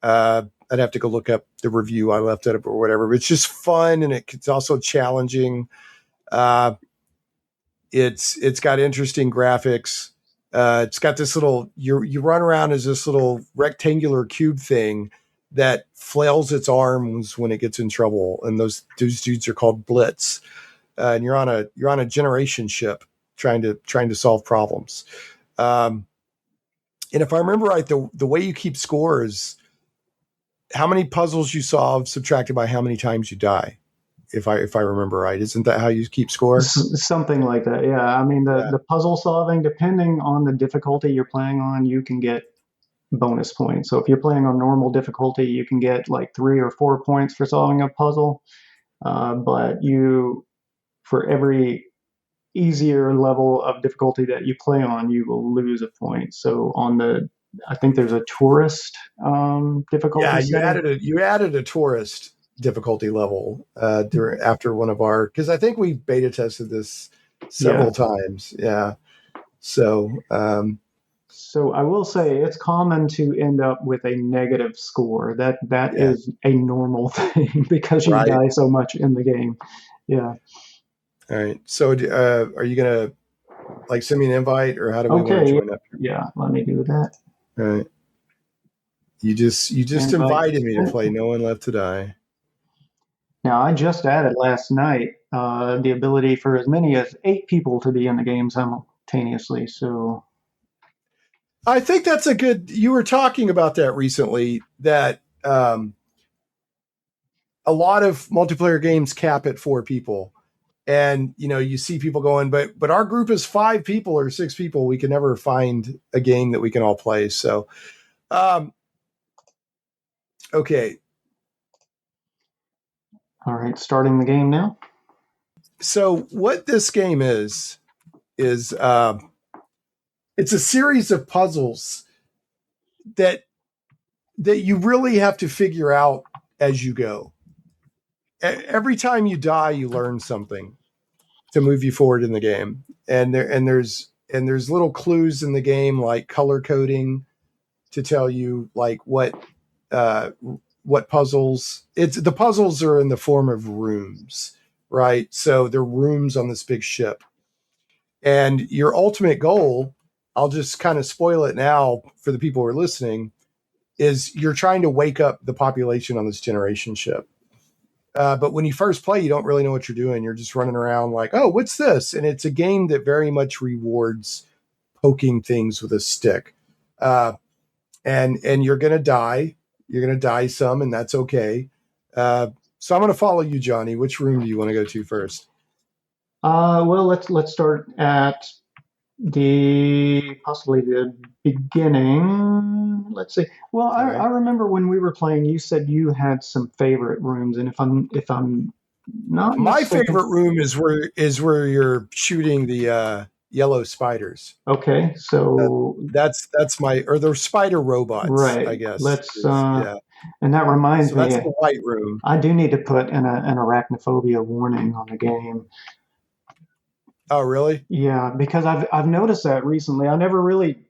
I'd have to go look up the review. I left it up or whatever, but it's just fun, and it's also challenging. It's got interesting graphics. It's got this little, you run around as this little rectangular cube thing that flails its arms when it gets in trouble, and those dudes are called Blitz. And you're on a generation ship trying to solve problems. And if I remember right, the way you keep score is how many puzzles you solve subtracted by how many times you die. If I remember right, isn't that how you keep score?
Something like that. Yeah. I mean, the puzzle solving, depending on the difficulty you're playing on, you can get bonus points. So if you're playing on normal difficulty, you can get like 3 or 4 points for solving a puzzle. But for every easier level of difficulty that you play on, you will lose a point. So I think there's a tourist difficulty.
Yeah, you added a tourist difficulty level after one of our, because I think we beta tested this several times. Yeah. So
I will say it's common to end up with a negative score. That is a normal thing because you die so much in the game. Yeah.
All right. So are you gonna like send me an invite, or how do we want to join up here?
Yeah, let me do that.
All right. You just invited me to play No One Left to Die.
Now, I just added last night the ability for as many as 8 people to be in the game simultaneously. So
I think that's a good. You were talking about that recently. That a lot of multiplayer games cap at 4 people, and you see people going, but our group is 5 people or 6 people. We can never find a game that we can all play. So, okay.
All right, starting the game now.
So what this game is it's a series of puzzles that you really have to figure out as you go. Every time you die, you learn something to move you forward in the game. And there's little clues in the game, like color coding, to tell you like what puzzles. The puzzles are in the form of rooms, right? So they're rooms on this big ship. And your ultimate goal, I'll just kind of spoil it now for the people who are listening, is you're trying to wake up the population on this generation ship. But when you first play, you don't really know what you're doing. You're just running around like, oh, what's this? And it's a game that very much rewards poking things with a stick. And you're going to die. You're going to die some, and that's okay. So I'm going to follow you, Johnny. Which room do you want to go to first?
Well, let's start at possibly the beginning. Let's see. Well, I remember when we were playing, you said you had some favorite rooms, and if I'm not
my
mistaken,
favorite room is where you're shooting the yellow spiders.
Okay, so
that's they're spider robots,
right.
I guess.
And that reminds me,
that's the white room.
I do need to put an arachnophobia warning on the game.
Oh, really?
Yeah, because I've noticed that recently. I never really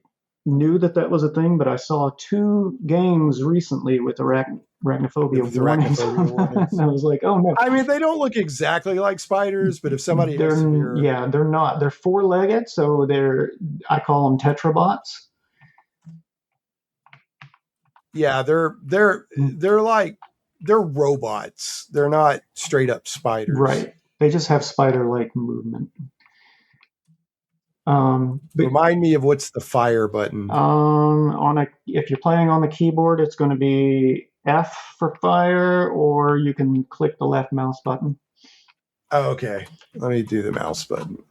knew that was a thing, but I saw 2 games recently with arachnophobia warnings. And I was like, oh no.
I mean, they don't look exactly like spiders, but if somebody
they're not. They're 4-legged, so I call them tetrabots.
Yeah, they're robots. They're not straight up spiders.
Right. They just have spider-like movement.
Remind me of what's the fire button.
If you're playing on the keyboard, it's going to be F for fire, or you can click the left mouse button.
Oh, okay. Let me do the mouse button.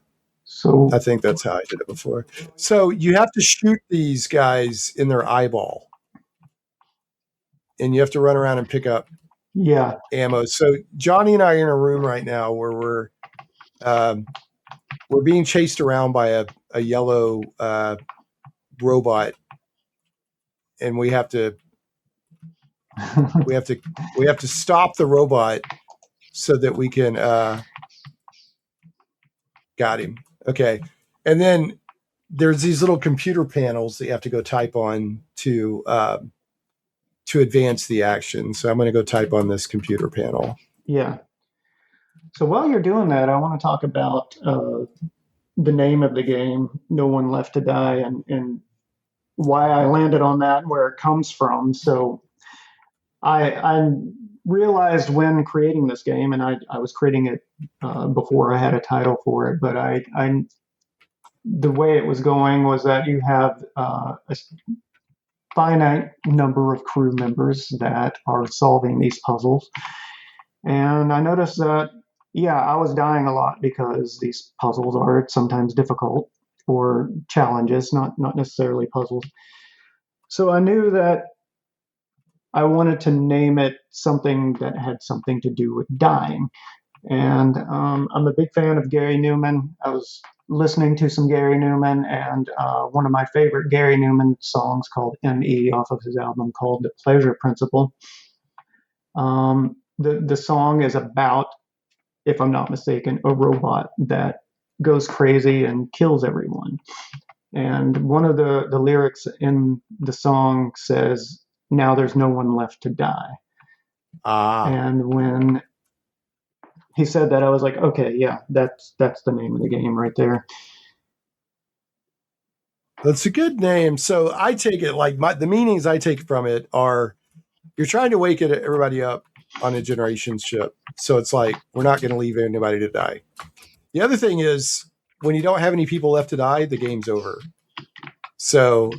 So
I think that's how I did it before. So you have to shoot these guys in their eyeball, and you have to run around and pick up ammo. So Johnny and I are in a room right now where we're being chased around by a yellow robot, and we have to stop the robot so that we can got him. Okay. And then there's these little computer panels that you have to go type on to advance the action. So I'm going to go type on this computer panel.
Yeah. So while you're doing that, I want to talk about the name of the game, No One Left to Die, and why I landed on that and where it comes from. So I realized when creating this game, and I was creating it before I had a title for it, but the way it was going was that you have a finite number of crew members that are solving these puzzles. And I noticed that, yeah, I was dying a lot because these puzzles are sometimes difficult, or challenges, not necessarily puzzles. So I knew that I wanted to name it something that had something to do with dying. And I'm a big fan of Gary Newman. I was listening to some Gary Newman, and one of my favorite Gary Newman songs called M.E. off of his album called The Pleasure Principle. The song is about, if I'm not mistaken, a robot that goes crazy and kills everyone. And one of the lyrics in the song says, "Now there's no one left to die." And when he said that, I was like, okay, yeah, that's the name of the game right there.
That's a good name. So I take it like the meanings I take from it are you're trying to wake everybody up on a generation ship. So it's like, we're not going to leave anybody to die. The other thing is when you don't have any people left to die, the game's over. So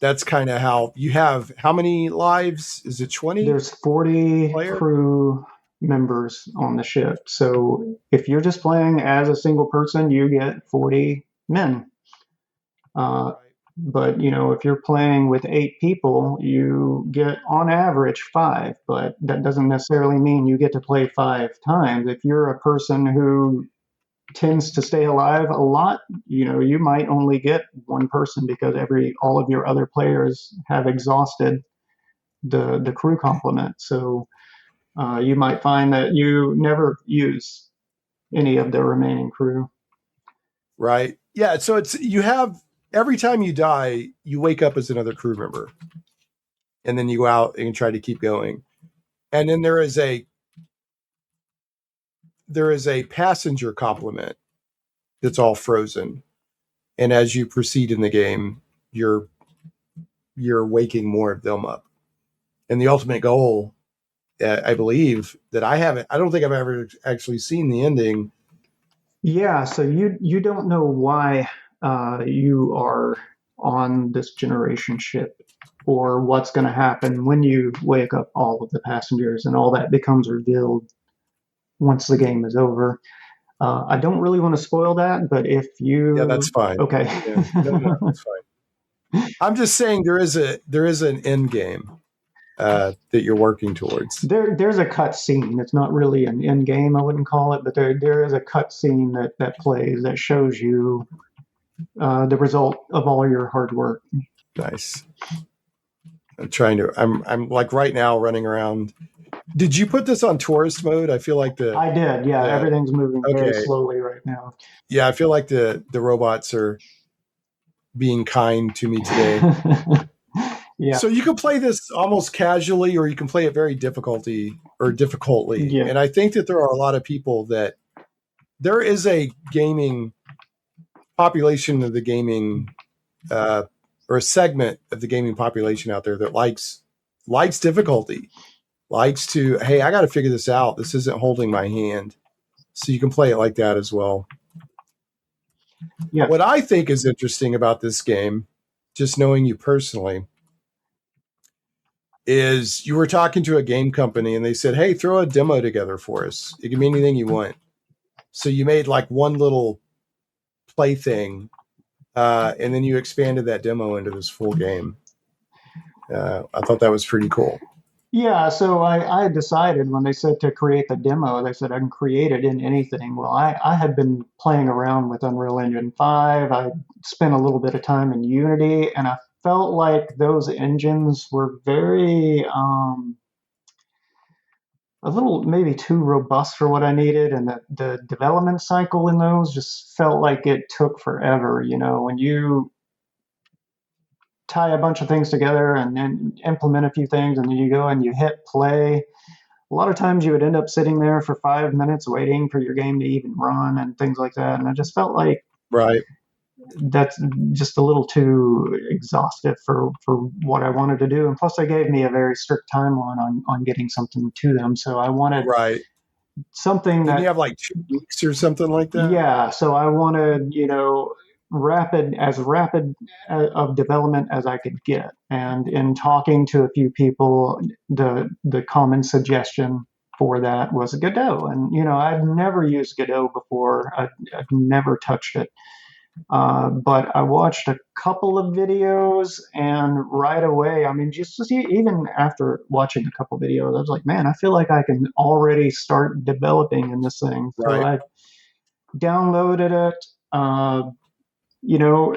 that's kind of how you have, how many lives? Is it 20?
There's 40 crew members on the ship. So if you're just playing as a single person, you get 40 men. But, if you're playing with 8 people, you get on average 5, but that doesn't necessarily mean you get to play 5 times. If you're a person who tends to stay alive a lot, you might only get one person because all of your other players have exhausted the crew complement. So you might find that you never use any of the remaining crew.
Right. Yeah. So you have, every time you die, you wake up as another crew member, and then you go out and try to keep going. And then there is a passenger complement that's all frozen. And as you proceed in the game, you're waking more of them up. And the ultimate goal, I believe that I don't think I've ever actually seen the ending.
Yeah. So you don't know why you are on this generation ship, or what's going to happen when you wake up all of the passengers, and all that becomes revealed once the game is over. I don't really want to spoil that, but if you...
Yeah, that's fine.
Okay.
Yeah. No, that's fine. I'm just saying there is an end game that you're working towards.
There's a cut scene. It's not really an end game, I wouldn't call it, but there is a cut scene that plays that shows you the result of all your hard work.
Nice. I'm like right now running around. Did you put this on tourist mode? I feel like
I did. Yeah. Everything's moving very slowly right now.
Yeah. I feel like the robots are being kind to me today. Yeah. So you can play this almost casually, or you can play it very difficultly.
Yeah.
And I think that there are a lot of people that there is a gaming population of the gaming, or a segment of the gaming population out there that likes difficulty, likes to, hey, I got to figure this out. This isn't holding my hand. So you can play it like that as well.
Yeah.
What I think is interesting about this game, just knowing you personally, is you were talking to a game company and they said, hey, throw a demo together for us. It can be anything you want. So you made like one little play thing, and then you expanded that demo into this full game. I thought that was pretty cool.
Yeah, so I had decided when they said to create the demo, they said I can create it in anything. Well, I had been playing around with Unreal Engine 5. I spent a little bit of time in Unity, and I felt like those engines were very, a little maybe too robust for what I needed. And the development cycle in those just felt like it took forever. When you tie a bunch of things together and then implement a few things, and then you go and you hit play. A lot of times you would end up sitting there for 5 minutes waiting for your game to even run and things like that. And I just felt like,
right,
that's just a little too exhaustive for what I wanted to do. And plus, they gave me a very strict timeline on getting something to them. So I wanted
Right.
something
Didn't you
that,
have like 2 weeks or something like that?
yeah. So I wanted, rapid of development as I could get. And in talking to a few people, the common suggestion for that was Godot. And, I'd never used Godot before. I'd never touched it. But I watched a couple of videos, and right away, I mean, just to see, even after watching a couple of videos, I was like, man, I feel like I can already start developing in this thing. So
Right.
I downloaded it. You know,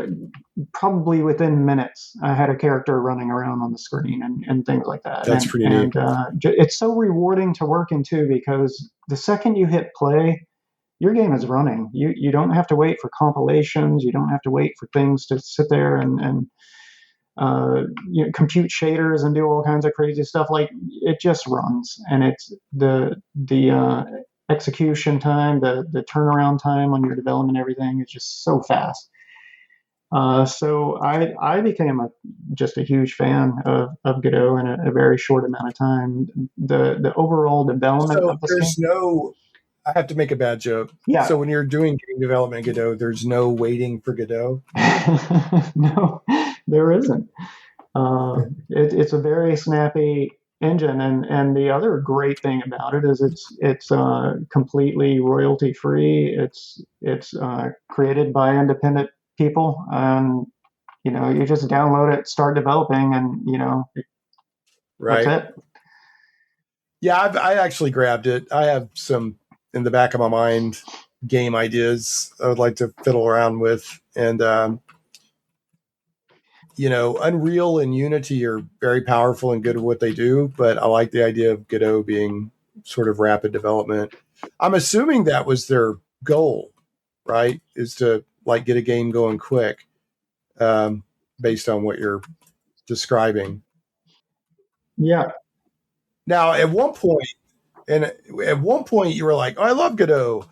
probably within minutes, I had a character running around on the screen and things like that.
That's pretty neat.
It's so rewarding to work in too, because the second you hit play, your game is running. You don't have to wait for compilations. You don't have to wait for things to sit there and compute shaders and do all kinds of crazy stuff. Like, it just runs, and it's the execution time, the turnaround time on your development, everything is just so fast. So I became just a huge fan of Godot in a very short amount of time. The overall development
So
of the
there's
game.
no, I have to make a bad joke.
Yeah.
So when you're doing game development in Godot, there's no waiting for Godot?
No, there isn't. It's a very snappy engine, and the other great thing about it is it's completely royalty free. It's created by independent people, and you just download it, start developing, and
Right.
that's it.
Yeah, I actually grabbed it. I have some in the back of my mind game ideas I would like to fiddle around with, and Unreal and Unity are very powerful and good at what they do, but I like the idea of Godot being sort of rapid development. I'm assuming that was their goal, right? Is to like get a game going quick, based on what you're describing.
Yeah.
Now, at one point you were like, "Oh, I love Godot,"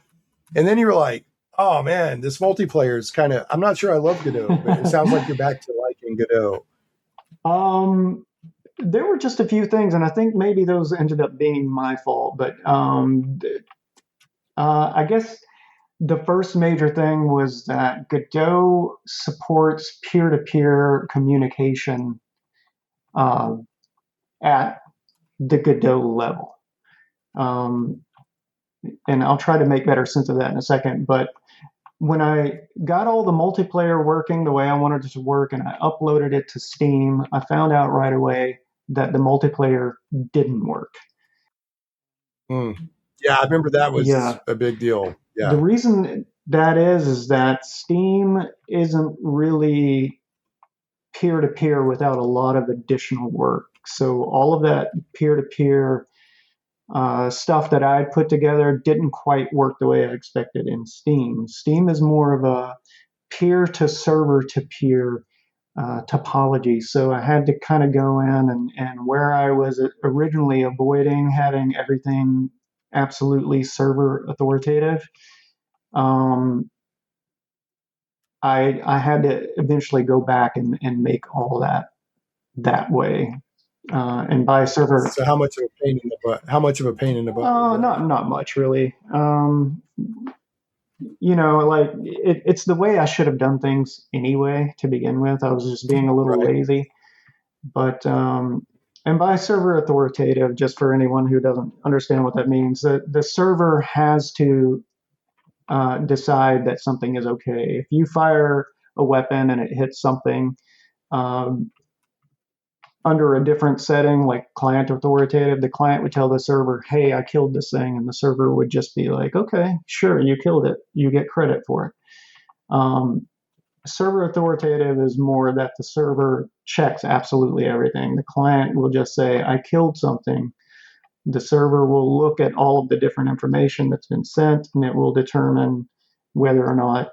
and then you were like, "Oh man, this multiplayer is kind of. I'm not sure I love Godot, but it sounds like you're back to liking Godot."
There were just a few things, and I think maybe those ended up being my fault. But I guess the first major thing was that Godot supports peer-to-peer communication at the Godot level. And I'll try to make better sense of that in a second. But when I got all the multiplayer working the way I wanted it to work, and I uploaded it to Steam, I found out right away that the multiplayer didn't work.
Yeah, I remember that was a big deal. Yeah.
The reason that is that Steam isn't really peer-to-peer without a lot of additional work. So all of that peer-to-peer stuff that I put together didn't quite work the way I expected in Steam. Steam is more of a peer-to-server-to-peer topology. So I had to kind of go in and where I was originally avoiding having everything absolutely server authoritative, I had to eventually go back and make all that way. And by server.
So how much of a pain in the butt? How much of a pain in the butt?
Not much really. Like it's the way I should have done things anyway to begin with. I was just being a little lazy. But and by server authoritative, just for anyone who doesn't understand what that means, the server has to decide that something is okay. If you fire a weapon and it hits something under a different setting, like client authoritative, the client would tell the server, "Hey, I killed this thing," and the server would just be like, "Okay, sure, you killed it. You get credit for it." Server authoritative is more that the server checks absolutely everything. The client will just say, "I killed something." The server will look at all of the different information that's been sent, and it will determine whether or not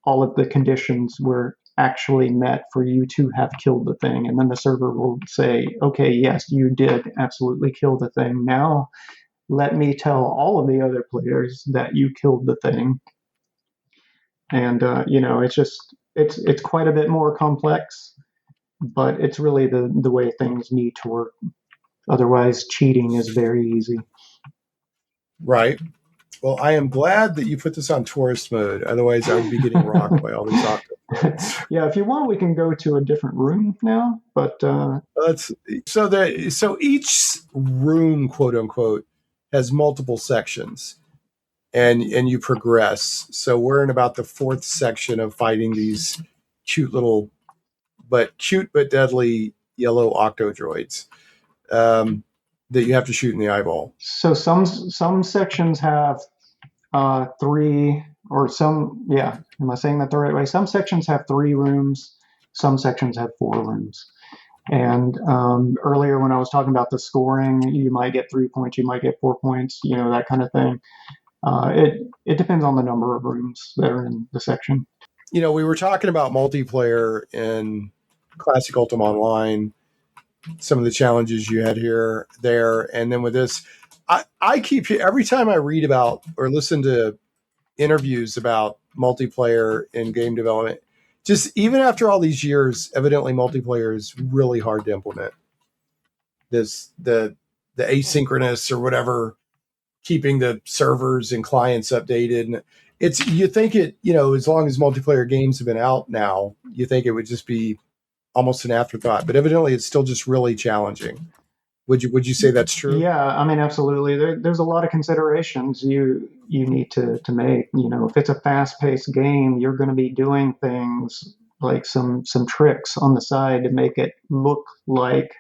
all of the conditions were actually met for you to have killed the thing. And then the server will say, "Okay, yes, you did absolutely kill the thing. Now let me tell all of the other players that you killed the thing." And, it's just it's quite a bit more complex, but it's really the way things need to work. Otherwise, cheating is very easy.
Right. Well, I am glad that you put this on tourist mode. Otherwise, I would be getting rocked by all these octopods.
Yeah, if you want, we can go to a different room now. But
so each room, quote unquote, has multiple sections, and you progress. So we're in about the fourth section of fighting these cute but deadly yellow octodroids that you have to shoot in the eyeball.
so some sections have three, or some, yeah, am I saying that the right way? Some sections have 3 rooms, some sections have 4 rooms. And earlier when I was talking about the scoring, you might get 3 points, you might get 4 points, that kind of thing. It depends on the number of rooms that are in the section.
We were talking about multiplayer in Classic Ultima Online, some of the challenges you had there, and then with this, I keep, every time I read about or listen to interviews about multiplayer in game development, just even after all these years, evidently multiplayer is really hard to implement. The asynchronous or whatever, keeping the servers and clients updated, and you think as long as multiplayer games have been out now, you think it would just be almost an afterthought, but evidently it's still just really challenging. Would you say that's true?
Yeah, I mean, absolutely. There's a lot of considerations you need to make. If it's a fast-paced game, you're going to be doing things like some tricks on the side to make it look like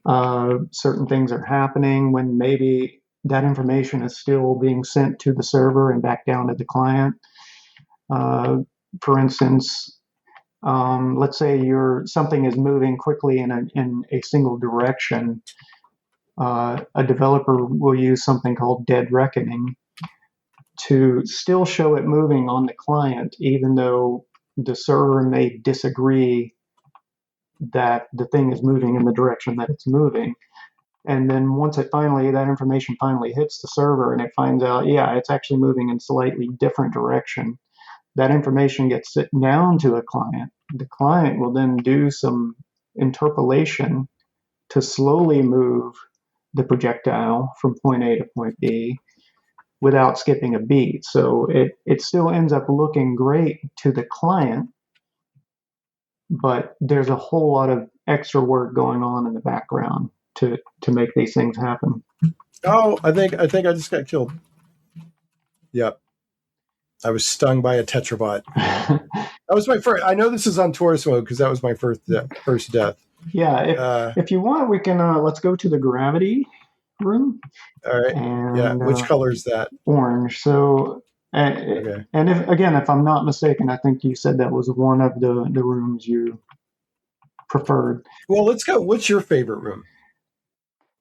certain things are happening when maybe that information is still being sent to the server and back down to the client. For instance, let's say something is moving quickly in a single direction. A developer will use something called dead reckoning to still show it moving on the client, even though the server may disagree that the thing is moving in the direction that it's moving. And then once that information finally hits the server and it finds out, yeah, it's actually moving in slightly different direction, that information gets sent down to a client. The client will then do some interpolation to slowly move the projectile from point A to point B without skipping a beat. So it still ends up looking great to the client, but there's a whole lot of extra work going on in the background to make these things happen.
Oh, I think I just got killed. Yep. I was stung by a tetrabot. That was my first. I know this is on tourist mode because that was my first death.
Yeah, if you want, we can let's go to the gravity room.
All right. And, which color is that?
Orange. So, okay. And if I'm not mistaken, I think you said that was one of the rooms you preferred.
Well, let's go. What's your favorite room?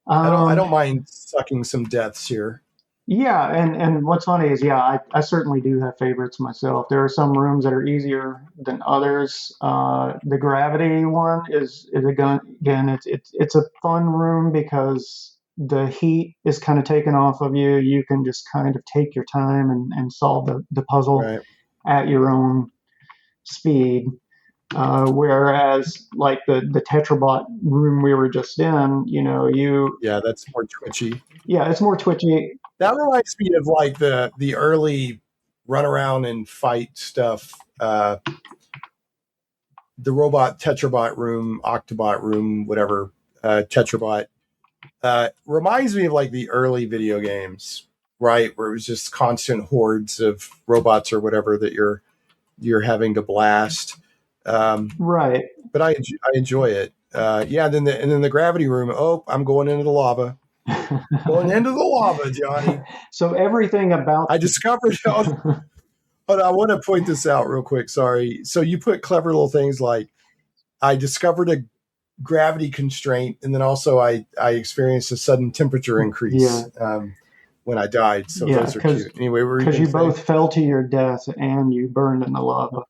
I don't mind sucking some deaths here.
Yeah, and what's funny is, I certainly do have favorites myself. There are some rooms that are easier than others. The gravity one is again, it's a fun room because the heat is kind of taken off of you. You can just kind of take your time and solve the puzzle at your own speed. Whereas like the Tetrabot room we were just in,
that's more twitchy.
Yeah, it's more twitchy.
That reminds me of like the early run around and fight stuff. The robot Tetrabot room, Octobot room, whatever, Tetrabot. Reminds me of like the early video games, right? Where it was just constant hordes of robots or whatever that you're having to blast.
Right.
But I enjoy it. Then the gravity room. Oh, I'm going into the lava. Going into the lava, Johnny.
So everything about
I discovered. But I want to point this out real quick. Sorry. So you put clever little things like I discovered a gravity constraint, and then also I experienced a sudden temperature increase when I died. So those are cute. Anyway,
because you both fell to your death and you burned in the lava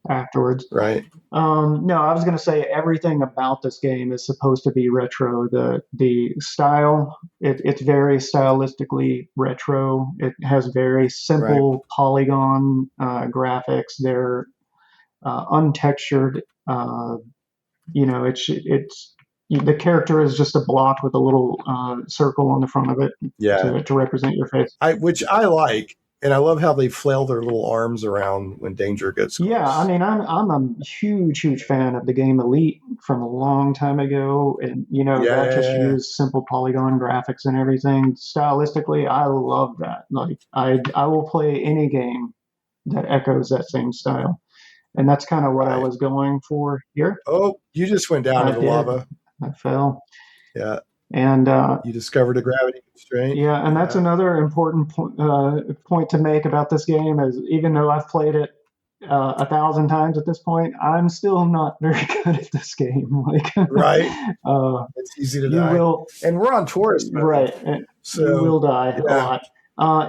afterwards.
Right.
No, I was going to say everything about this game is supposed to be retro. The style, it's very stylistically retro. It has very simple polygon graphics. untextured. It's the character is just a block with a little circle on the front of it to represent your face.
Which I like. And I love how they flail their little arms around when danger gets close.
Yeah, I mean, I'm a huge fan of the game Elite from a long time ago, and that just used simple polygon graphics and everything. Stylistically, I love that. Like, I will play any game that echoes that same style, and that's kind of what I was going for here.
Oh, you just went down to the lava.
I fell.
Yeah.
And
you discovered a gravity constraint.
Yeah, and that's another important point to make about this game is even though I've played it 1,000 times at this point, I'm still not very good at this game.
Right. It's easy to die. And we're on tourist mode.
Right. So you will die a lot.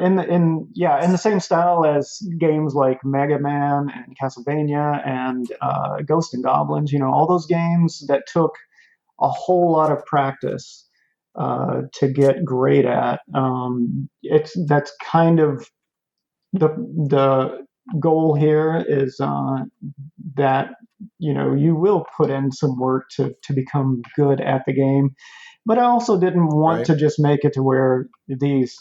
In the same style as games like Mega Man and Castlevania and Ghosts and Goblins, all those games that took a whole lot of practice to get great at. That's kind of the goal here is that you will put in some work to become good at the game. But I also didn't want to just make it to where these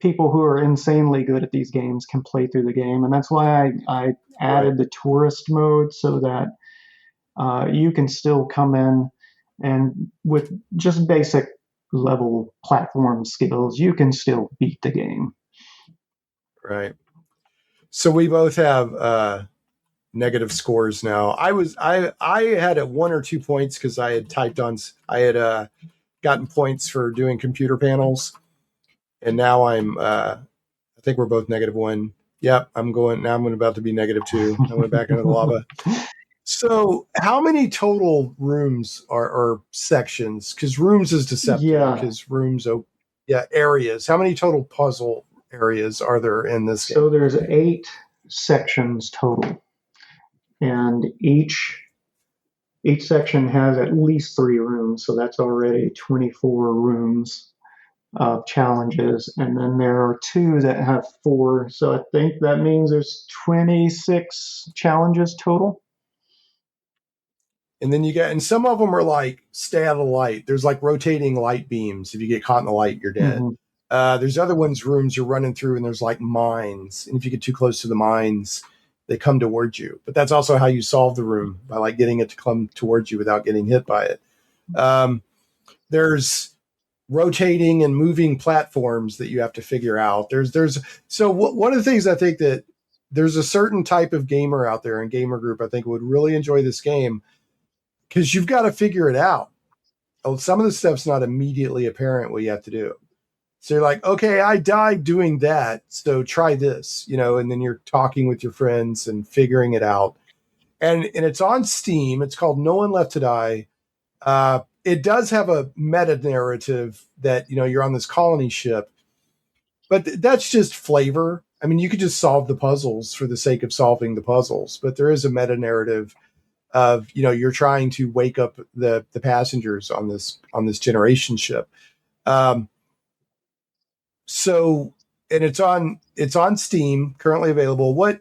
people who are insanely good at these games can play through the game, and that's why I added the tourist mode so that you can still come in and with just basic level platform skills, you can still beat the game. Right.
So we both have negative scores now. I had 1 or 2 points because I had gotten points for doing computer panels, and now I think we're both -1. Yep, I'm about to be -2. I went back into the lava. So how many total rooms or sections? Because rooms is deceptive. Because rooms, areas. How many total puzzle areas are there in this game?
So there's 8 sections total. And each section has at least 3 rooms. So that's already 24 rooms of challenges. And then there are 2 that have 4. So I think that means there's 26 challenges total.
And then and some of them are like stay out of the light. There's like rotating light beams. If you get caught in the light, you're dead. Mm-hmm. There's other rooms you're running through, and there's like mines. And if you get too close to the mines, they come towards you. But that's also how you solve the room, by like getting it to come towards you without getting hit by it. There's rotating and moving platforms that you have to figure out. One of the things I think that there's a certain type of gamer out there and gamer group I think would really enjoy this game, because you've got to figure it out. Some of the stuff's not immediately apparent what you have to do. So you're like, okay, I died doing that, so try this, and then you're talking with your friends and figuring it out. And it's on Steam. It's called No One Left to Die. It does have a meta narrative that, you're on this colony ship, but that's just flavor. I mean, you could just solve the puzzles for the sake of solving the puzzles, but there is a meta narrative of, you're trying to wake up the passengers on this generation ship. So, and it's on Steam, currently available. What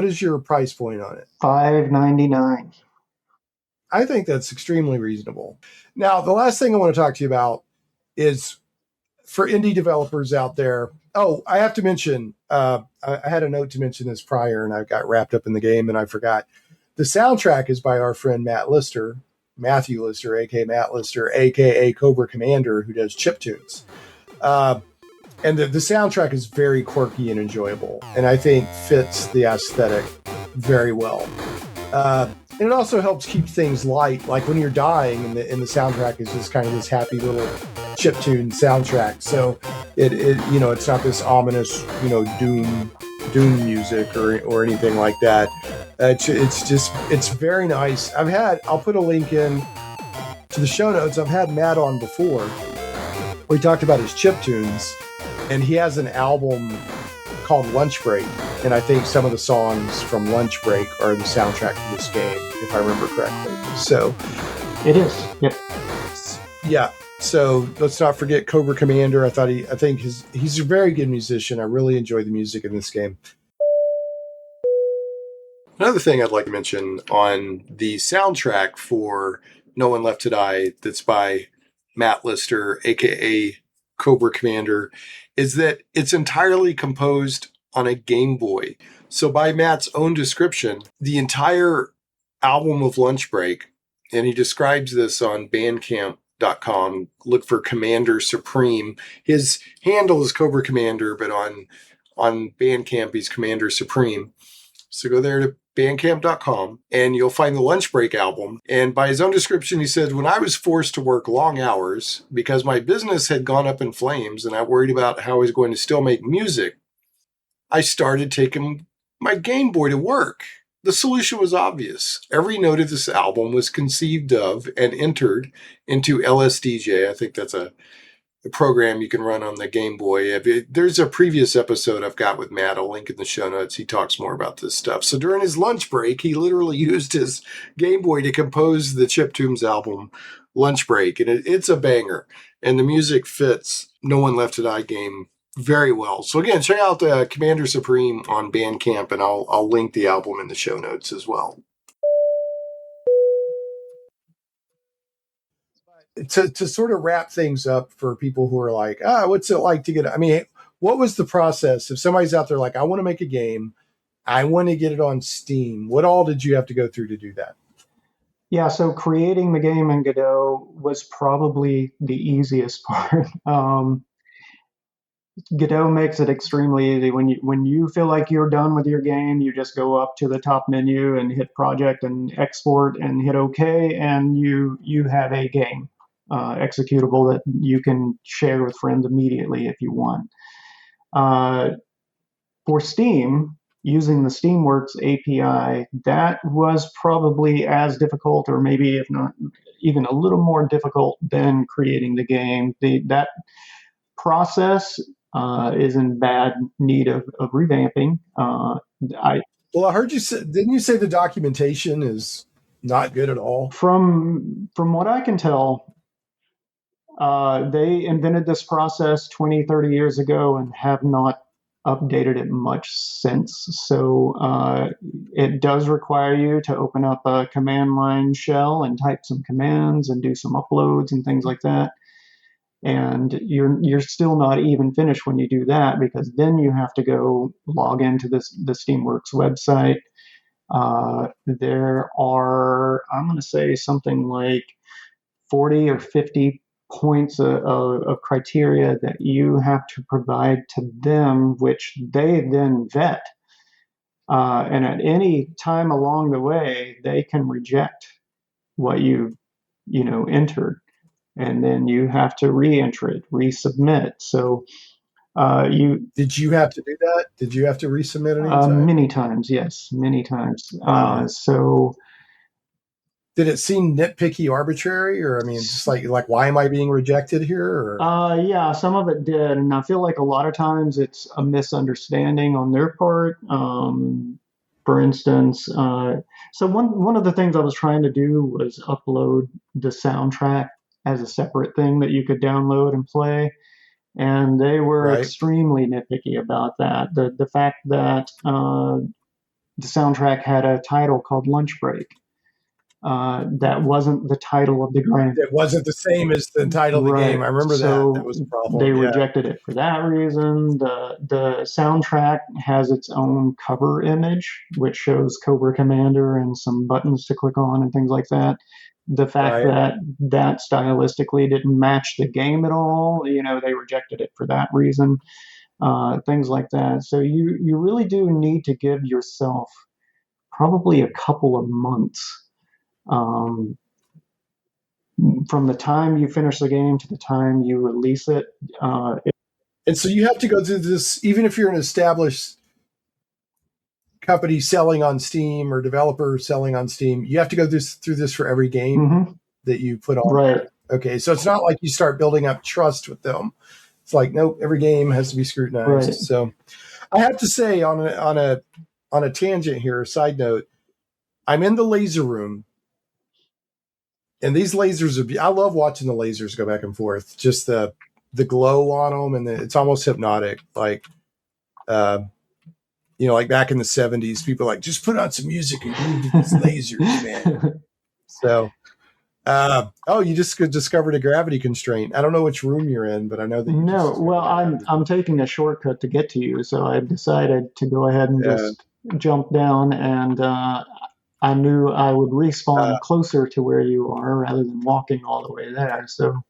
is your price point on it?
$5.99.
I think that's extremely reasonable. Now, the last thing I want to talk to you about is for indie developers out there. Oh, I have to mention, I had a note to mention this prior, and I got wrapped up in the game and I forgot. The soundtrack is by our friend Matthew Lister, aka Matt Lister, aka Cobra Commander, who does chiptunes. And the soundtrack is very quirky and enjoyable, and I think fits the aesthetic very well. And it also helps keep things light, like when you're dying, and the soundtrack is just kind of this happy little chiptune soundtrack. So it's not this ominous, doom music or anything like that. It's very nice. I'll put a link in to the show notes. I've had Matt on before where he talked about his chiptunes, and he has an album called Lunch Break, and I think some of the songs from Lunch Break are the soundtrack to this game, if I remember correctly. So
it is.
Yeah. So let's not forget Cobra Commander. I think he's a very good musician. I really enjoy the music in this game. Another thing I'd like to mention on the soundtrack for No One Left to Die, that's by Matt Lister, aka Cobra Commander, is that it's entirely composed on a Game Boy. So by Matt's own description, the entire album of Lunch Break, and he describes this on Bandcamp.com. Look for Commander Supreme. His handle is Cobra Commander, but on Bandcamp he's Commander Supreme. So go there to bandcamp.com and you'll find the Lunch Break album. And by his own description, he said, when I was forced to work long hours because my business had gone up in flames and I worried about how I was going to still make music, I started taking my Game Boy to work. The solution was obvious. Every note of this album was conceived of and entered into LSDJ. I think that's a program you can run on the Game Boy. There's a previous episode I've got with Matt. I'll link in the show notes. He talks more about this stuff. So during his lunch break, he literally used his Game Boy to compose the Chiptunes album, Lunch Break. And it's a banger. And the music fits No One Left to Die game very well. So again, check out Commander Supreme on Bandcamp, and I'll link the album in the show notes as well. To sort of wrap things up for people who are like, what's it like to get, I mean, what was the process? If somebody's out there like, I want to make a game, I want to get it on Steam, what all did you have to go through to do that?
Yeah, so creating the game in Godot was probably the easiest part. Godot makes it extremely easy. When you feel like you're done with your game, you just go up to the top menu and hit project and export and hit OK, and you have a game executable that you can share with friends immediately if you want. For Steam, using the Steamworks API, that was probably as difficult, or maybe if not even a little more difficult than creating the game. That process is in bad need of revamping.
Well, I heard you say, didn't you say the documentation is not good at all?
From what I can tell, they invented this process 20, 30 years ago and have not updated it much since. So it does require you to open up a command line shell and type some commands and do some uploads and things like that. And you're still not even finished when you do that, because then you have to go log into the Steamworks website. There are, I'm going to say something like 40 or 50 points of criteria that you have to provide to them, which they then vet. And at any time along the way, they can reject what you entered. And then you have to re-enter it, resubmit. So
did you have to do that? Did you have to resubmit anytime?
Many times, yes, many times. So
did it seem nitpicky, arbitrary, or I mean, just like why am I being rejected here? Or?
Yeah, some of it did, and I feel like a lot of times it's a misunderstanding on their part. For instance, so one of the things I was trying to do was upload the soundtrack as a separate thing that you could download and play. And they were extremely nitpicky about that. The fact that the soundtrack had a title called Lunch Break. That wasn't the title of the game.
It wasn't the same as the title of the game. I remember that was a problem.
They rejected it for that reason. The soundtrack has its own cover image, which shows Cobra Commander and some buttons to click on and things like that. The fact that stylistically didn't match the game at all, they rejected it for that reason. Things like that. So you really do need to give yourself probably a couple of months from the time you finish the game to the time you release it.
And so you have to go through this, even if you're an established company selling on Steam or developer selling on Steam, you have to go through this for every game that you put on.
Right.
Okay, so it's not like you start building up trust with them. It's like, nope, every game has to be scrutinized. Right. So I have to say, on a tangent here, a side note, I'm in the laser room. And these lasers I love watching the lasers go back and forth. Just the glow on them, and it's almost hypnotic. Like, like back in the 70s, people were like, just put on some music and groove to these lasers, man. So, you just discovered a gravity constraint. I don't know which room you're in, but I know that you
No,
just
well, I'm taking a shortcut to get to you, so I decided to go ahead and just jump down, and I knew I would respawn closer to where you are rather than walking all the way there. So,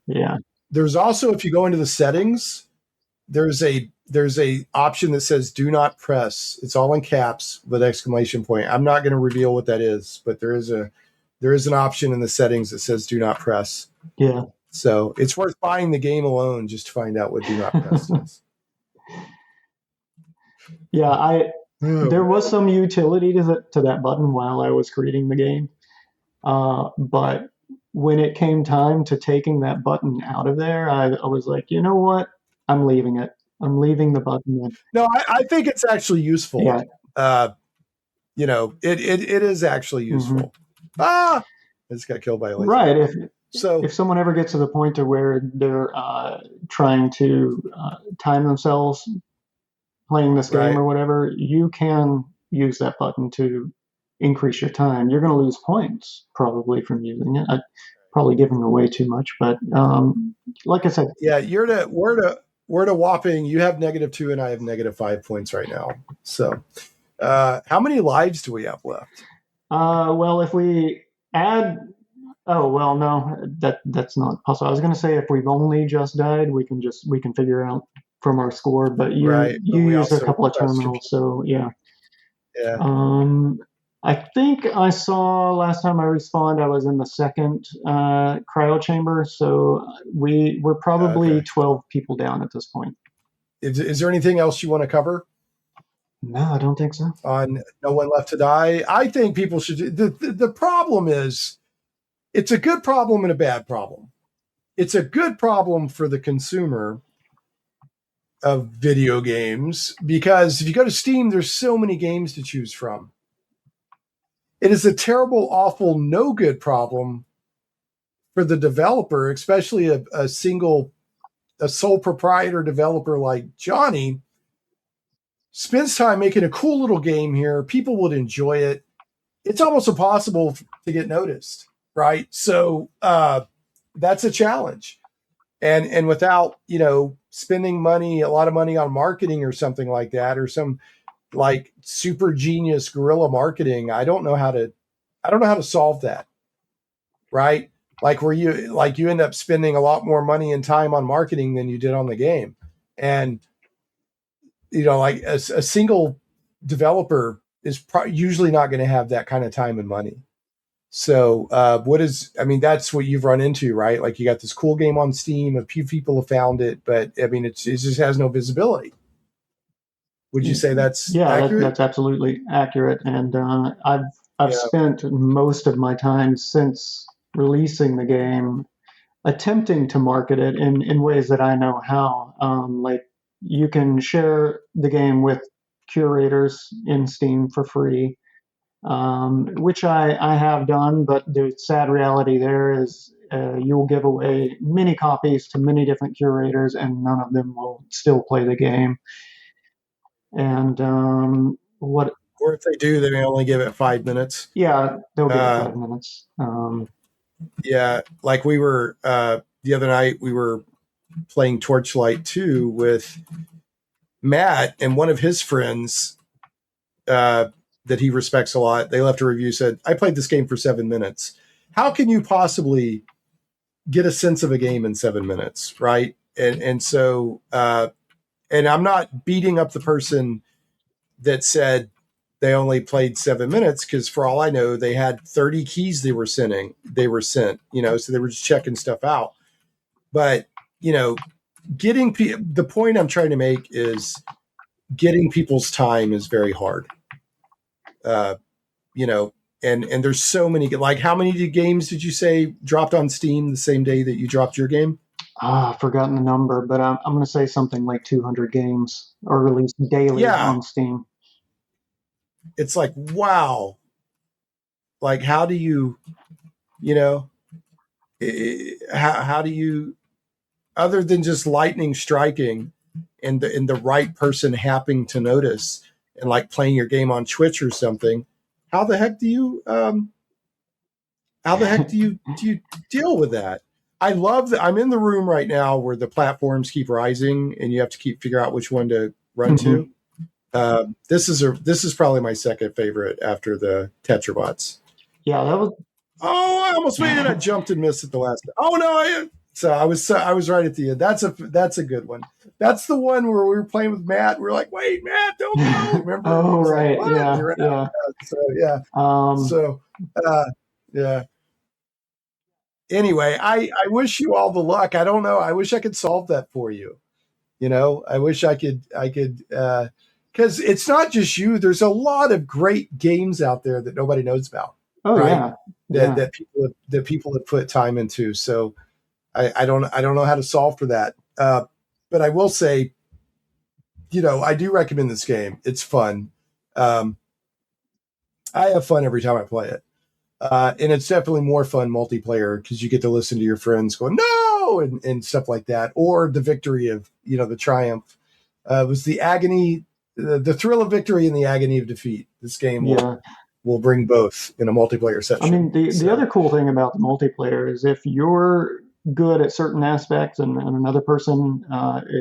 yeah.
There's also, if you go into the settings, there's a option that says "Do not press." It's all in caps with exclamation point. I'm not going to reveal what that is, but there is an option in the settings that says "Do not press."
Yeah.
So it's worth buying the game alone just to find out what "Do not press" is.
Yeah, there was some utility to that button while I was creating the game, but when it came time to taking that button out of there, I was like, you know what? I'm leaving it. I'm leaving the button in.
No, I think it's actually useful.
Yeah.
It is actually useful. Mm-hmm. I just got killed by a laser.
Right. If someone ever gets to the point to where they're trying to time themselves playing this game or whatever, you can use that button to increase your time. You're going to lose points probably from using it. I'm probably giving away too much, but like I said,
yeah, we're to whopping. You have -2 and I have -5 points right now. So, how many lives do we have left?
Well, if we add, no, that's not possible. I was going to say if we've only just died, we can figure out from our score, but you used a couple of terminals, so yeah. I think I saw last time I respawned, I was in the second cryo chamber, so we're probably 12 people down at this point.
Is there anything else you want to cover?
No, I don't think so.
On No One Left to Die, I think people should. The problem is, it's a good problem and a bad problem. It's a good problem for the consumer of video games, because if you go to Steam, there's so many games to choose from. It is a terrible, awful, no good problem for the developer, especially a sole proprietor developer like Johnny. Spends time making a cool little game here. People would enjoy it. It's almost impossible to get noticed, right? So that's a challenge. And without, spending a lot of money on marketing or something like that, or some like super genius guerrilla marketing, I don't know how to solve that. Right? Like where you end up spending a lot more money and time on marketing than you did on the game. And like a single developer is usually not going to have that kind of time and money. So that's what you've run into, right? Like you got this cool game on Steam, a few people have found it, but it just has no visibility. Would you say that's accurate?
That's absolutely accurate. And I've spent most of my time since releasing the game attempting to market it in ways that I know how. Like you can share the game with curators in Steam for free. Which I have done, but the sad reality there is you'll give away many copies to many different curators, and none of them will still play the game. And
or if they do, they may only give it 5 minutes.
Yeah, they'll give it 5 minutes.
Like we were the other night, we were playing Torchlight 2 with Matt and one of his friends. That he respects a lot. They left a review, said, I played this game for 7 minutes. How can you possibly get a sense of a game in 7 minutes? Right. And so, and I'm not beating up the person that said they only played 7 minutes, because for all I know, they had 30 keys they were sent, so they were just checking stuff out. But, the point I'm trying to make is getting people's time is very hard. And there's so many, like how many games did you say dropped on Steam the same day that you dropped your game?
I've forgotten the number, but I'm going to say something like 200 games are released daily on Steam.
It's like, wow. Like, how do you, how do you, other than just lightning striking and the right person happening to notice, and like playing your game on Twitch or something, how the heck do you deal with that? I love that I'm in the room right now where the platforms keep rising and you have to figure out which one to run to. This is probably my second favorite after the Tetrabots.
Yeah, that was.
Oh, I almost made it. I jumped and missed at the last. Oh no! I was right at the end. That's a good one. That's the one where we were playing with Matt. We were like, "Wait, Matt, don't go!" Remember?
Oh, right.
Like,
Yeah.
Yeah. Anyway, I wish you all the luck. I don't know. I wish I could solve that for you. I wish I could, because it's not just you. There's a lot of great games out there that nobody knows about.
Oh,
right?
Yeah.
That people have put time into. So I don't know how to solve for that. But I will say, I do recommend this game. It's fun. I have fun every time I play it. And it's definitely more fun multiplayer because you get to listen to your friends going, no, and stuff like that. Or the victory of, the triumph. It was the agony, the thrill of victory and the agony of defeat. This game will bring both in a multiplayer session.
I mean, the other cool thing about the multiplayer is if you're good at certain aspects and another person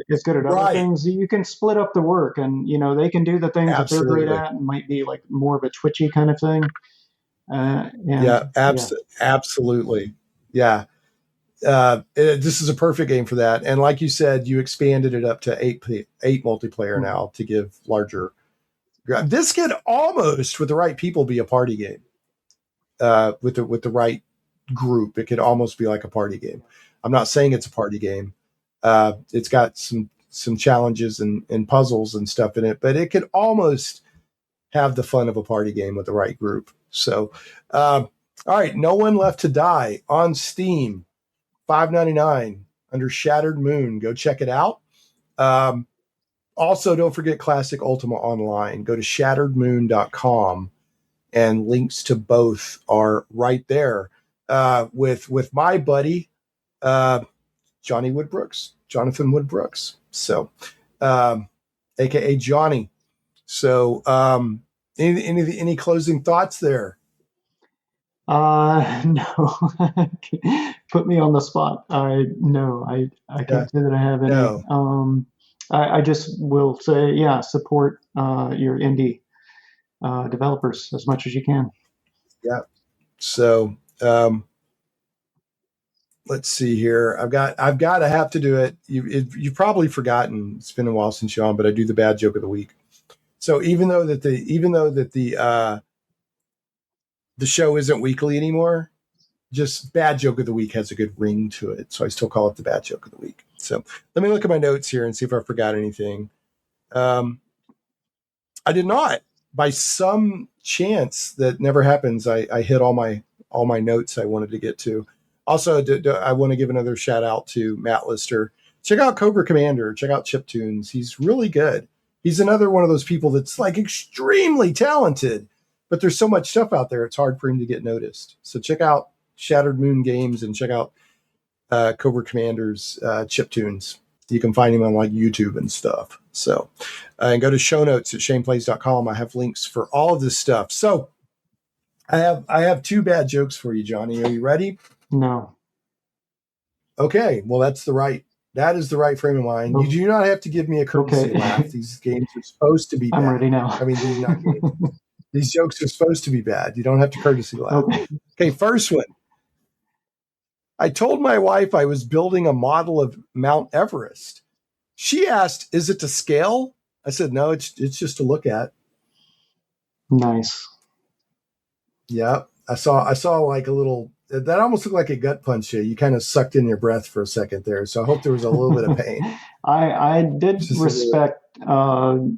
is good at other things, you can split up the work and, they can do the things that they're great at and might be like more of a twitchy kind of thing.
Absolutely. Yeah. This is a perfect game for that. And like you said, you expanded it up to eight multiplayer now to give larger. This could almost, with the right people, be a party game. With the right group, it could almost be like a party game. I'm not saying it's a party game. It's got some challenges and puzzles and stuff in it, but it could almost have the fun of a party game with the right group. So, all right, No One Left to Die on Steam, $5.99 under Shattered Moon. Go check it out. Also, don't forget Classic Ultima Online. Go to shatteredmoon.com, and links to both are right there. With my buddy Jonathan Woodbrooks. So, aka Johnny. So, any closing thoughts there?
No. Put me on the spot. I can't say that I have any.
No.
I just will say, support your indie developers as much as you can.
Yeah. So let's see here. I have to do it. You've probably forgotten. It's been a while since you're on, but I do the bad joke of the week. So even though that the show isn't weekly anymore, just bad joke of the week has a good ring to it. So I still call it the bad joke of the week. So let me look at my notes here and see if I forgot anything. I did not. By some chance that never happens, I hit all my notes I wanted to get to. Also, I want to give another shout out to Matt Lister. Check out Cobra Commander. Check out Chiptunes. He's really good. He's another one of those people that's like extremely talented, but there's so much stuff out there, it's hard for him to get noticed. So check out Shattered Moon Games and check out Cobra Commander's Chiptunes. You can find him on like YouTube and stuff. So, and go to show notes at shaneplays.com. I have links for all of this stuff. So I have two bad jokes for you, Johnny. Are you ready?
No.
Okay. Well, that is the right frame of mind.
Oh.
You do not have to give me a courtesy laugh. These games are supposed to be bad.
I'm ready now.
I mean, these are not games. These jokes are supposed to be bad. You don't have to courtesy laugh. Okay, first one. I told my wife I was building a model of Mount Everest. She asked, "Is it to scale?" I said, "No, it's just to look at."
Nice.
Yeah, I saw like a little. That almost looked like a gut punch. You kind of sucked in your breath for a second there. So I hope there was a little bit of pain.
I did respect the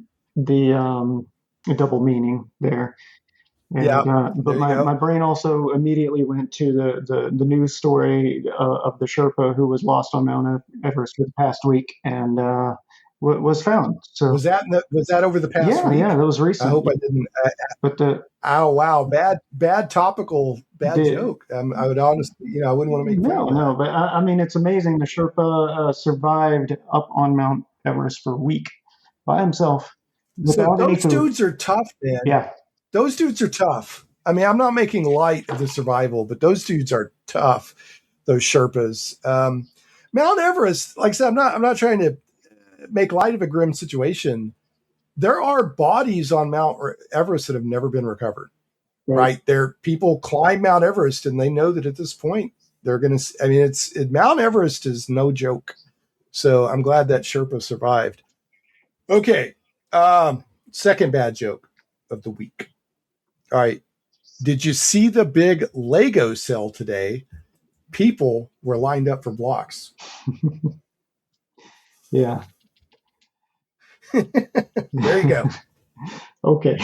double meaning there. And, but my brain also immediately went to the news story of the Sherpa who was lost on Mount Everest for the past week and was found. So
was that over the past week?
Yeah, that was recent.
I hope I didn't. Oh wow, bad topical, bad joke. I would honestly, I wouldn't want to make fun of that.
No, but I mean, it's amazing. The Sherpa survived up on Mount Everest for a week by himself.
So
without any
those
food.
dudes are tough, man.
Yeah.
Those dudes are tough. I mean, I'm not making light of the survival, but those dudes are tough. Those Sherpas. Mount Everest, like I said, I'm not trying to make light of a grim situation. There are bodies on Mount Everest that have never been recovered. Right? There, people climb Mount Everest and they know that at this point they're going to. I mean, Mount Everest is no joke. So I'm glad that Sherpa survived. Okay, second bad joke of the week. All right. Did you see the big Lego sale today? People were lined up for blocks.
Yeah.
There you go.
Okay.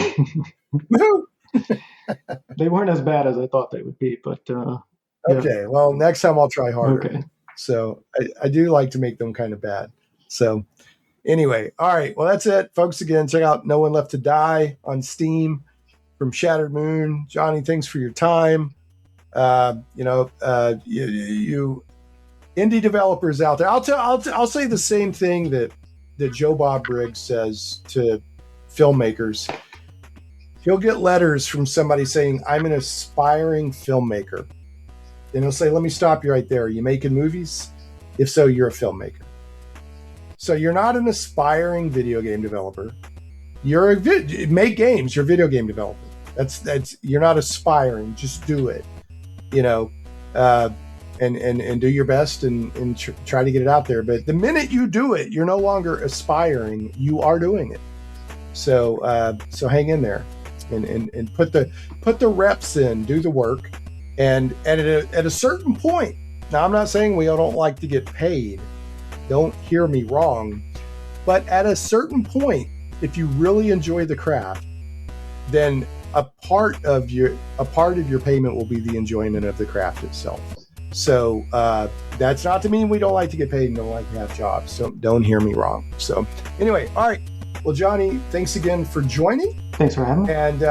They weren't as bad as I thought they would be, but yeah.
Okay. Well, next time I'll try harder.
Okay.
So I do like to make them kind of bad. So anyway, all right. Well, that's it, folks. Again, check out No One Left to Die on Steam from Shattered Moon. Johnny, thanks for your time. You indie developers out there. I'll say the same thing that Joe Bob Briggs says to filmmakers. He'll get letters from somebody saying, I'm an aspiring filmmaker. And he'll say, let me stop you right there. Are you making movies? If so, you're a filmmaker. So you're not an aspiring video game developer. You're make games. You're a video game developer. That's you're not aspiring. Just do it. And do your best and try to get it out there. But the minute you do it, you're no longer aspiring. You are doing it. So hang in there and put the reps in, do the work. And at a certain point, now I'm not saying we don't like to get paid. Don't hear me wrong. But at a certain point, if you really enjoy the craft, then a part of your payment will be the enjoyment of the craft itself. So that's not to mean we don't like to get paid and don't like to have jobs. So don't hear me wrong. So anyway, all right. Well, Johnny, thanks again for joining.
Thanks for having me.
And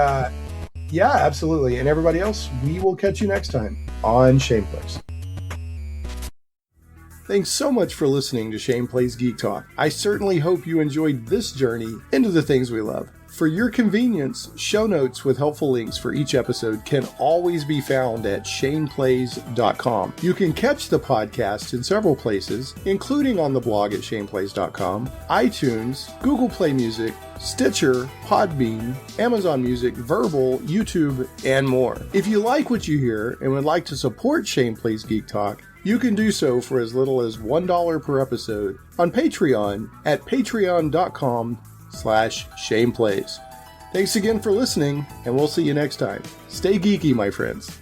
yeah, absolutely. And everybody else, we will catch you next time on Shane Plays. Thanks so much for listening to Shane Plays Geek Talk. I certainly hope you enjoyed this journey into the things we love. For your convenience, show notes with helpful links for each episode can always be found at shaneplays.com. You can catch the podcast in several places, including on the blog at shaneplays.com, iTunes, Google Play Music, Stitcher, Podbean, Amazon Music, Verbal, YouTube, and more. If you like what you hear and would like to support Shane Plays Geek Talk, you can do so for as little as $1 per episode on Patreon at patreon.com/ShanePlays. Thanks again for listening, and we'll see you next time. Stay geeky, my friends.